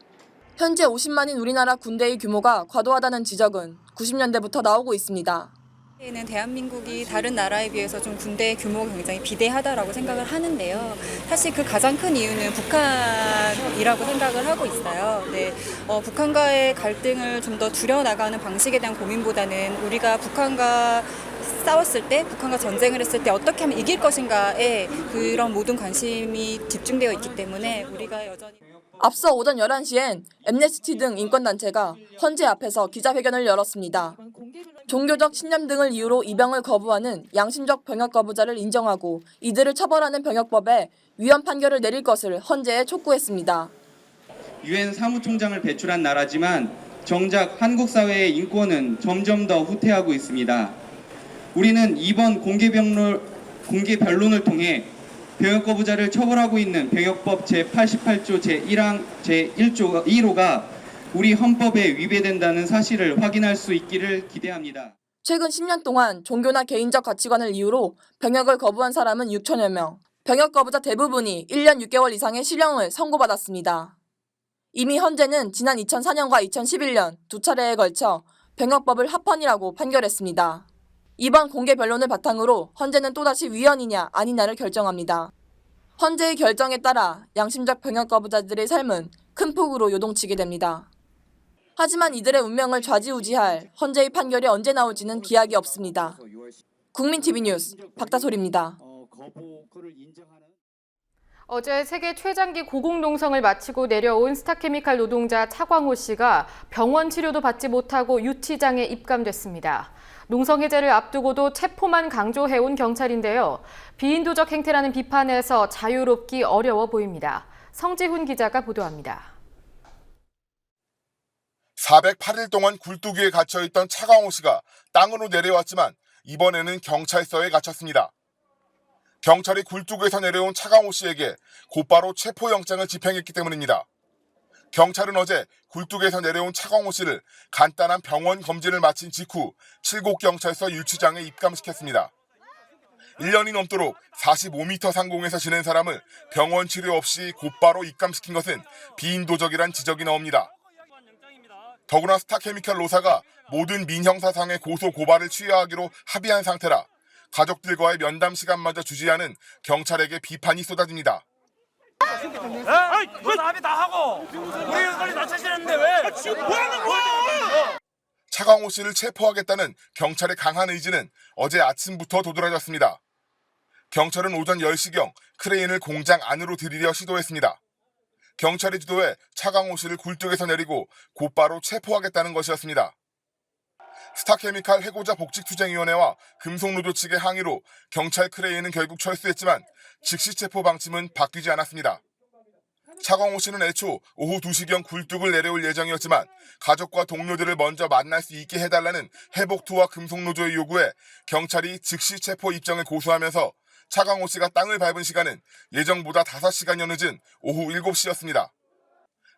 현재 50만인 우리나라 군대의 규모가 과도하다는 지적은 90년대부터 나오고 있습니다. 는 대한민국이 다른 나라에 비해서 좀 군대 규모가 굉장히 비대하다라고 생각을 하는데요. 사실 그 가장 큰 이유는 북한이라고 생각을 하고 있어요. 네, 북한과의 갈등을 좀 더 줄여나가는 방식에 대한 고민보다는 우리가 북한과 싸웠을 때, 북한과 전쟁을 했을 때 어떻게 하면 이길 것인가에 그런 모든 관심이 집중되어 있기 때문에 우리가 여전히 앞서 오전 11시엔 엠네스티 등 인권단체가 헌재 앞에서 기자회견을 열었습니다. 종교적 신념 등을 이유로 입영을 거부하는 양심적 병역 거부자를 인정하고 이들을 처벌하는 병역법에 위헌 판결을 내릴 것을 헌재에 촉구했습니다. 유엔 사무총장을 배출한 나라지만 정작 한국 사회의 인권은 점점 더 후퇴하고 있습니다. 우리는 이번 공개 변론을 통해 병역 거부자를 처벌하고 있는 병역법 제88조 제1항 제1조 1호가 우리 헌법에 위배된다는 사실을 확인할 수 있기를 기대합니다. 최근 10년 동안 종교나 개인적 가치관을 이유로 병역을 거부한 사람은 6천여 명, 병역 거부자 대부분이 1년 6개월 이상의 실형을 선고받았습니다. 이미 헌재는 지난 2004년과 2011년 두 차례에 걸쳐 병역법을 합헌이라고 판결했습니다. 이번 공개 변론을 바탕으로 헌재는 또다시 위헌이냐 아니냐를 결정합니다. 헌재의 결정에 따라 양심적 병역 거부자들의 삶은 큰 폭으로 요동치게 됩니다. 하지만 이들의 운명을 좌지우지할 헌재의 판결이 언제 나올지는 기약이 없습니다. 국민TV 뉴스 박다솔입니다. 어제 세계 최장기 고공농성을 마치고 내려온 스타케미칼 노동자 차광호 씨가 병원 치료도 받지 못하고 유치장에 입감됐습니다. 농성 해제를 앞두고도 체포만 강조해온 경찰인데요. 비인도적 행태라는 비판에서 자유롭기 어려워 보입니다. 성지훈 기자가 보도합니다. 408일 동안 굴뚝 위에 갇혀있던 차광호 씨가 땅으로 내려왔지만 이번에는 경찰서에 갇혔습니다. 경찰이 굴뚝에서 내려온 차광호 씨에게 곧바로 체포영장을 집행했기 때문입니다. 경찰은 어제 굴뚝에서 내려온 차광호 씨를 간단한 병원 검진을 마친 직후 칠곡경찰서 유치장에 입감시켰습니다. 1년이 넘도록 45m 상공에서 지낸 사람을 병원 치료 없이 곧바로 입감시킨 것은 비인도적이란 지적이 나옵니다. 더구나 스타케미칼 노사가 모든 민형사상의 고소 고발을 취하하기로 합의한 상태라 가족들과의 면담 시간마저 주지 않은 경찰에게 비판이 쏟아집니다. 뭐 합의 다 하고 우리 여기까지 낮춰지는데 왜? 지금 뭐 하는 거야? 차광호 씨를 체포하겠다는 경찰의 강한 의지는 어제 아침부터 도드라졌습니다. 경찰은 오전 10시경 크레인을 공장 안으로 들이려 시도했습니다. 경찰의 주도에 차광호 씨를 굴뚝에서 내리고 곧바로 체포하겠다는 것이었습니다. 스타케미칼 해고자 복직투쟁위원회와 금속노조 측의 항의로 경찰 크레인은 결국 철수했지만 즉시 체포 방침은 바뀌지 않았습니다. 차광호 씨는 애초 오후 2시경 굴뚝을 내려올 예정이었지만 가족과 동료들을 먼저 만날 수 있게 해달라는 해복투와 금속노조의 요구에 경찰이 즉시 체포 입장을 고수하면서 차광호 씨가 땅을 밟은 시간은 예정보다 5시간여 늦은 오후 7시였습니다.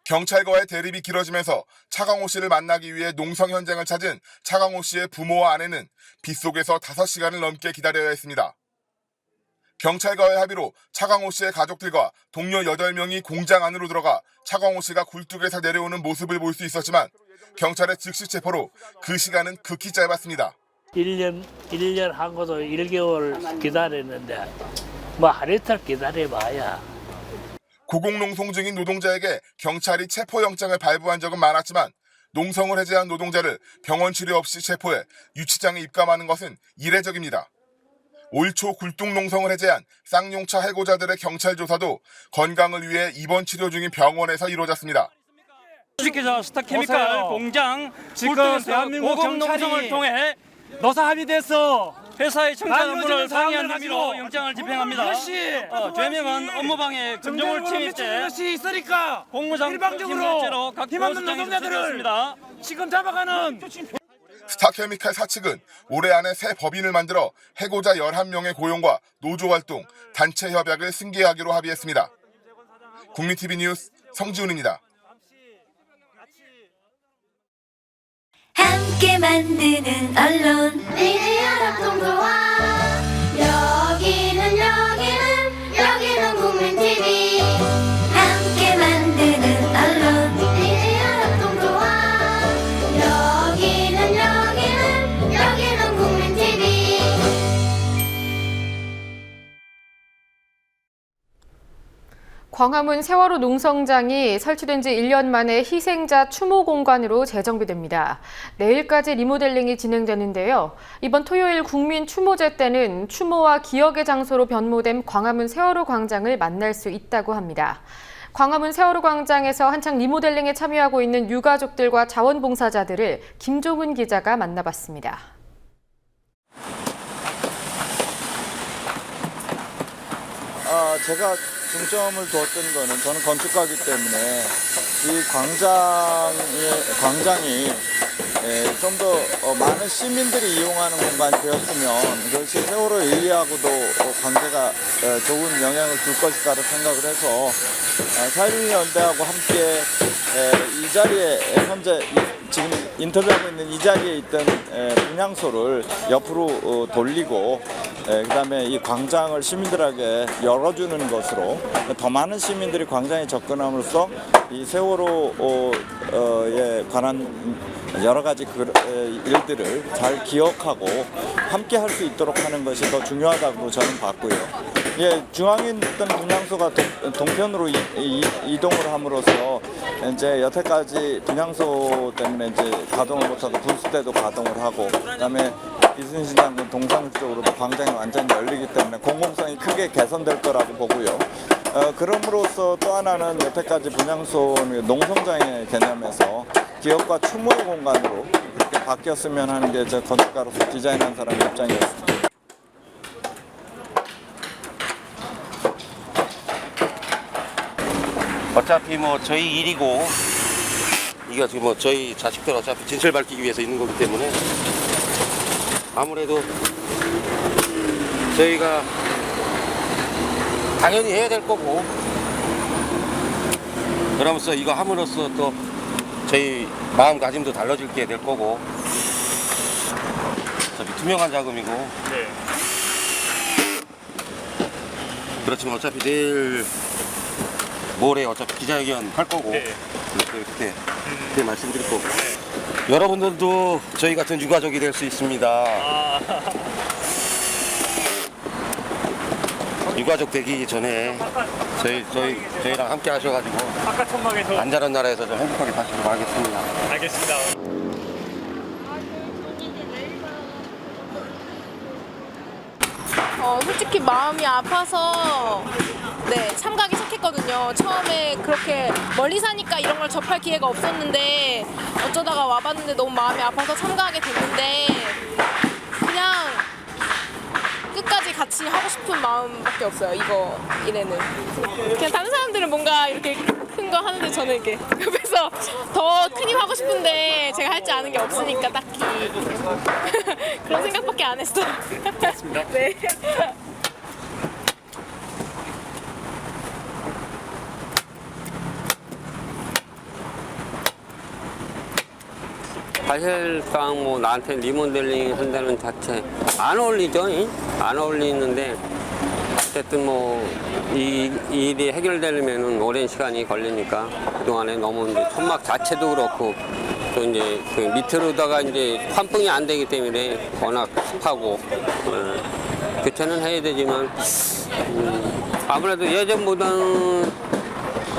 경찰과의 대립이 길어지면서 차광호 씨를 만나기 위해 농성 현장을 찾은 차광호 씨의 부모와 아내는 빗속에서 5시간을 넘게 기다려야 했습니다. 경찰과의 합의로 차광호 씨의 가족들과 동료 8명이 공장 안으로 들어가 차광호 씨가 굴뚝에서 내려오는 모습을 볼 수 있었지만 경찰의 즉시 체포로 그 시간은 극히 짧았습니다. 1년 하고도 1개월 기다렸는데 뭐 하루 이틀 기다려봐야. 고공농성 중인 노동자에게 경찰이 체포영장을 발부한 적은 많았지만 농성을 해제한 노동자를 병원 치료 없이 체포해 유치장에 입감하는 것은 이례적입니다. 올 초 굴뚝 농성을 해제한 쌍용차 해고자들의 경찰 조사도 건강을 위해 입원 치료 중인 병원에서 이루어졌습니다. 주식회사 스타케미칼 공장 지금 대한민국 고공농성을 통해 노사 합의돼서 회사의 청산분을 상의한 혐의로 영장을 집행합니다. 죄명은 업무방해 금종물 침입죄, 것이 있으니까 공무상 일방적으로 힘없는 노동자들을 지금 잡아가는. 스타케미칼 사측은 올해 안에 새 법인을 만들어 해고자 11명의 고용과 노조활동, 단체 협약을 승계하기로 합의했습니다. 국민TV 뉴스 성지훈입니다. 함께 만드는 언론 여기는 국민TV 함께 만드는 언론 여기는 국민TV. 광화문 세월호 농성장이 설치된 지 1년 만에 희생자 추모 공간으로 재정비됩니다. 내일까지 리모델링이 진행되는데요. 이번 토요일 국민 추모제 때는 추모와 기억의 장소로 변모된 광화문 세월호 광장을 만날 수 있다고 합니다. 광화문 세월호 광장에서 한창 리모델링에 참여하고 있는 유가족들과 자원봉사자들을 김종은 기자가 만나봤습니다. 제가 중점을 두었던 거는 저는 건축가이기 때문에 이 광장이 좀 더 많은 시민들이 이용하는 공간이 되었으면 그것이 세월호 인리하고도 관계가 좋은 영향을 줄 것이다라고 생각을 해서 4.16 연대하고 함께 이 자리에 현재 지금 인터뷰하고 있는 이 자리에 있던 분향소를 옆으로 돌리고 그다음에 이 광장을 시민들에게 열어주는 것으로 더 많은 시민들이 광장에 접근함으로써 이 세월호에 관한 여러 가지 일들을 잘 기억하고 함께 할 수 있도록 하는 것이 더 중요하다고 저는 봤고요. 중앙에 있던 분향소가 동편으로 이동을 함으로써 이제 여태까지 분향소 때문에 이제 가동을 못하고 분수 때도 가동을 하고 그다음에 이순신 장군 동상 쪽으로도 광장이 완전히 열리기 때문에 공공성이 크게 개선될 거라고 보고요. 그럼으로써 또 하나는 여태까지 분향소는 농성장의 개념에서 기업과 추모의 공간으로 그렇게 바뀌었으면 하는 게 저 건축가로서 디자인한 사람의 입장이었습니다. 어차피 뭐 저희 일이고 이거 지금 뭐 저희 자식들 어차피 진실 밝히기 위해서 있는 거기 때문에 아무래도 저희가 당연히 해야 될 거고 그러면서 이거 함으로써 또 저희 마음가짐도 달라질 게 될 거고 어차피 투명한 자금이고 그렇지만 어차피 내일 모레 어차피 기자회견 할 거고 그때 말씀드릴 거고 여러분들도 저희 같은 유가족이 될 수 있습니다. 유가족 되기 전에 저희랑 함께 하셔가지고 안전한 나라에서 좀 행복하게 사시도록 하겠습니다. 알겠습니다. 솔직히 마음이 아파서 참가하기 시작했거든요. 처음에 그렇게 멀리 사니까 이런 걸 접할 기회가 없었는데 어쩌다가 와봤는데 너무 마음이 아파서 참가하게 됐는데 그냥 끝까지 같이 하고 싶은 마음밖에 없어요. 이거 일에는 그냥 다른 사람들은 뭔가 이렇게 큰 거 하는데 저는 이렇게 옆에서 더 큰 힘 하고 싶은데 제가 할 줄 아는 게 없으니까 딱히 그런 생각밖에 안 했어요. 맞습니다. 네. 사실상 뭐 나한테 리모델링 한다는 자체 안 어울리죠. 안 어울리는데 어쨌든 뭐 이 일이 해결되려면 오랜 시간이 걸리니까 그동안에 너무 이제 천막 자체도 그렇고 또 이제 그 밑으로다가 이제 환풍이 안 되기 때문에 워낙 습하고 교체는 해야 되지만 아무래도 예전보다는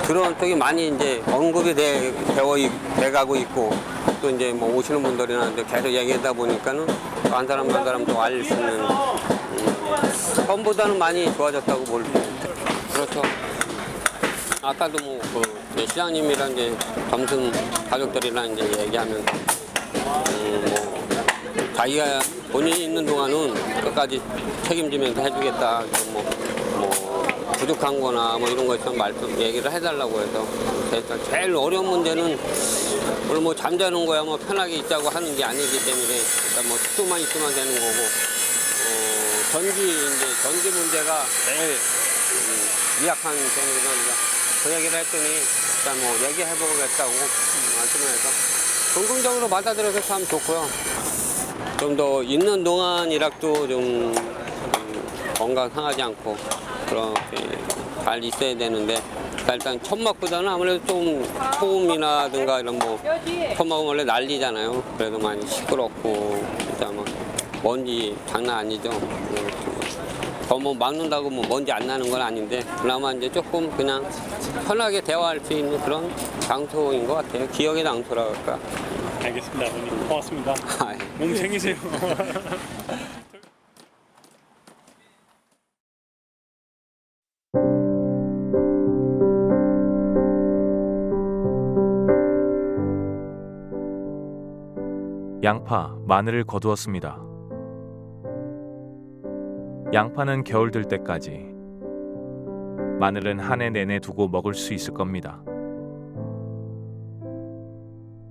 그런 쪽이 많이 이제 언급이 돼가고 있고 또 이제 뭐 오시는 분들이나 이제 계속 얘기하다 보니까는 한 사람 한 사람 또 알릴 수 있는 처음보다는 많이 좋아졌다고 볼 수 있어요. 그렇죠. 아까도 뭐 그 시장님이랑 이제 점심 가족들이랑 이제 얘기하면 뭐 자기가 본인이 있는 동안은 끝까지 책임지면서 해주겠다. 뭐 부족한 거나 뭐 이런 거 있으면 얘기를 해달라고 해서. 제일 어려운 문제는 오늘 뭐 잠자는 거야 뭐 편하게 있자고 하는 게 아니기 때문에 일단 뭐 숙소만 있으면 되는 거고, 전기 문제가 제일 미약한 점이니까 그 얘기를 했더니 일단 뭐 얘기해보겠다고 말씀을 해서 긍정적으로 받아들여서 참 좋고요. 좀 더 있는 동안 일학도 좀 건강 상하지 않고 그렇게 잘 있어야 되는데, 일단 천막보다는 아무래도 좀 소음이라든가 이런 뭐 천막은 원래 난리잖아요. 그래도 많이 시끄럽고 진짜 뭐 먼지 장난 아니죠. 더 뭐 막는다고 뭐 먼지 안 나는 건 아닌데, 그나마 이제 조금 그냥 편하게 대화할 수 있는 그런 장소인 것 같아요. 기억의 장소라 할까. 알겠습니다, 아버님. 고맙습니다. 몸 챙기세요. 양파, 마늘을 거두었습니다. 양파는 겨울 들 때까지, 마늘은 한 해 내내 두고 먹을 수 있을 겁니다.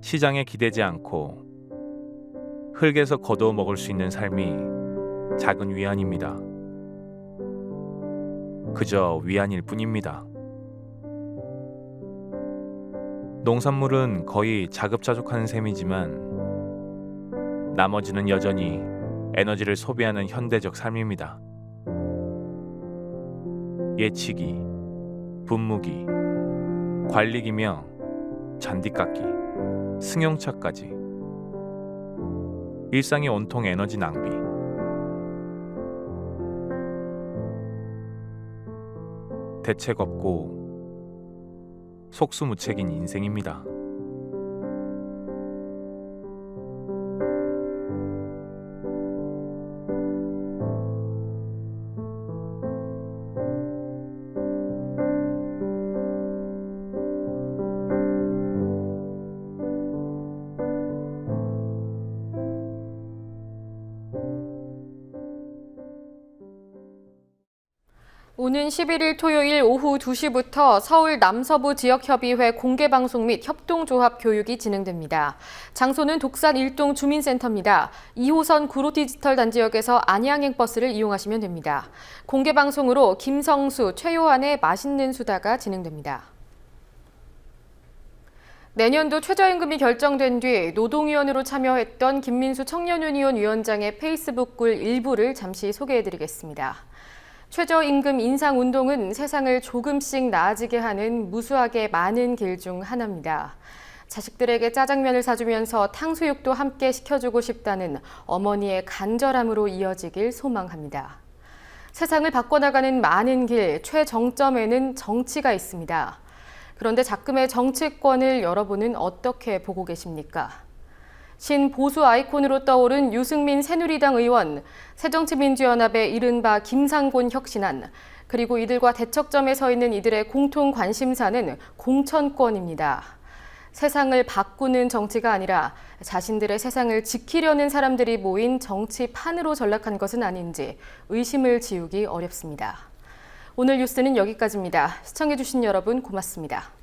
시장에 기대지 않고 흙에서 거두어 먹을 수 있는 삶이 작은 위안입니다. 그저 위안일 뿐입니다. 농산물은 거의 자급자족하는 셈이지만 나머지는 여전히 에너지를 소비하는 현대적 삶입니다. 예치기, 분무기, 관리기며 잔디깎기, 승용차까지 일상이 온통 에너지 낭비. 대책 없고 속수무책인 인생입니다. 오는 11일 토요일 오후 2시부터 서울 남서부 지역협의회 공개방송 및 협동조합 교육이 진행됩니다. 장소는 독산 1동 주민센터입니다. 2호선 구로디지털 단지역에서 안양행버스를 이용하시면 됩니다. 공개방송으로 김성수, 최요한의 맛있는 수다가 진행됩니다. 내년도 최저임금이 결정된 뒤 노동위원으로 참여했던 김민수 청년유니온 위원장의 페이스북 글 일부를 잠시 소개해드리겠습니다. 최저임금 인상운동은 세상을 조금씩 나아지게 하는 무수하게 많은 길 중 하나입니다. 자식들에게 짜장면을 사주면서 탕수육도 함께 시켜주고 싶다는 어머니의 간절함으로 이어지길 소망합니다. 세상을 바꿔나가는 많은 길, 최정점에는 정치가 있습니다. 그런데 작금의 정치권을 여러분은 어떻게 보고 계십니까? 신보수 아이콘으로 떠오른 유승민 새누리당 의원, 새정치민주연합의 이른바 김상곤 혁신안, 그리고 이들과 대척점에 서 있는 이들의 공통 관심사는 공천권입니다. 세상을 바꾸는 정치가 아니라 자신들의 세상을 지키려는 사람들이 모인 정치판으로 전락한 것은 아닌지 의심을 지우기 어렵습니다. 오늘 뉴스는 여기까지입니다. 시청해주신 여러분 고맙습니다.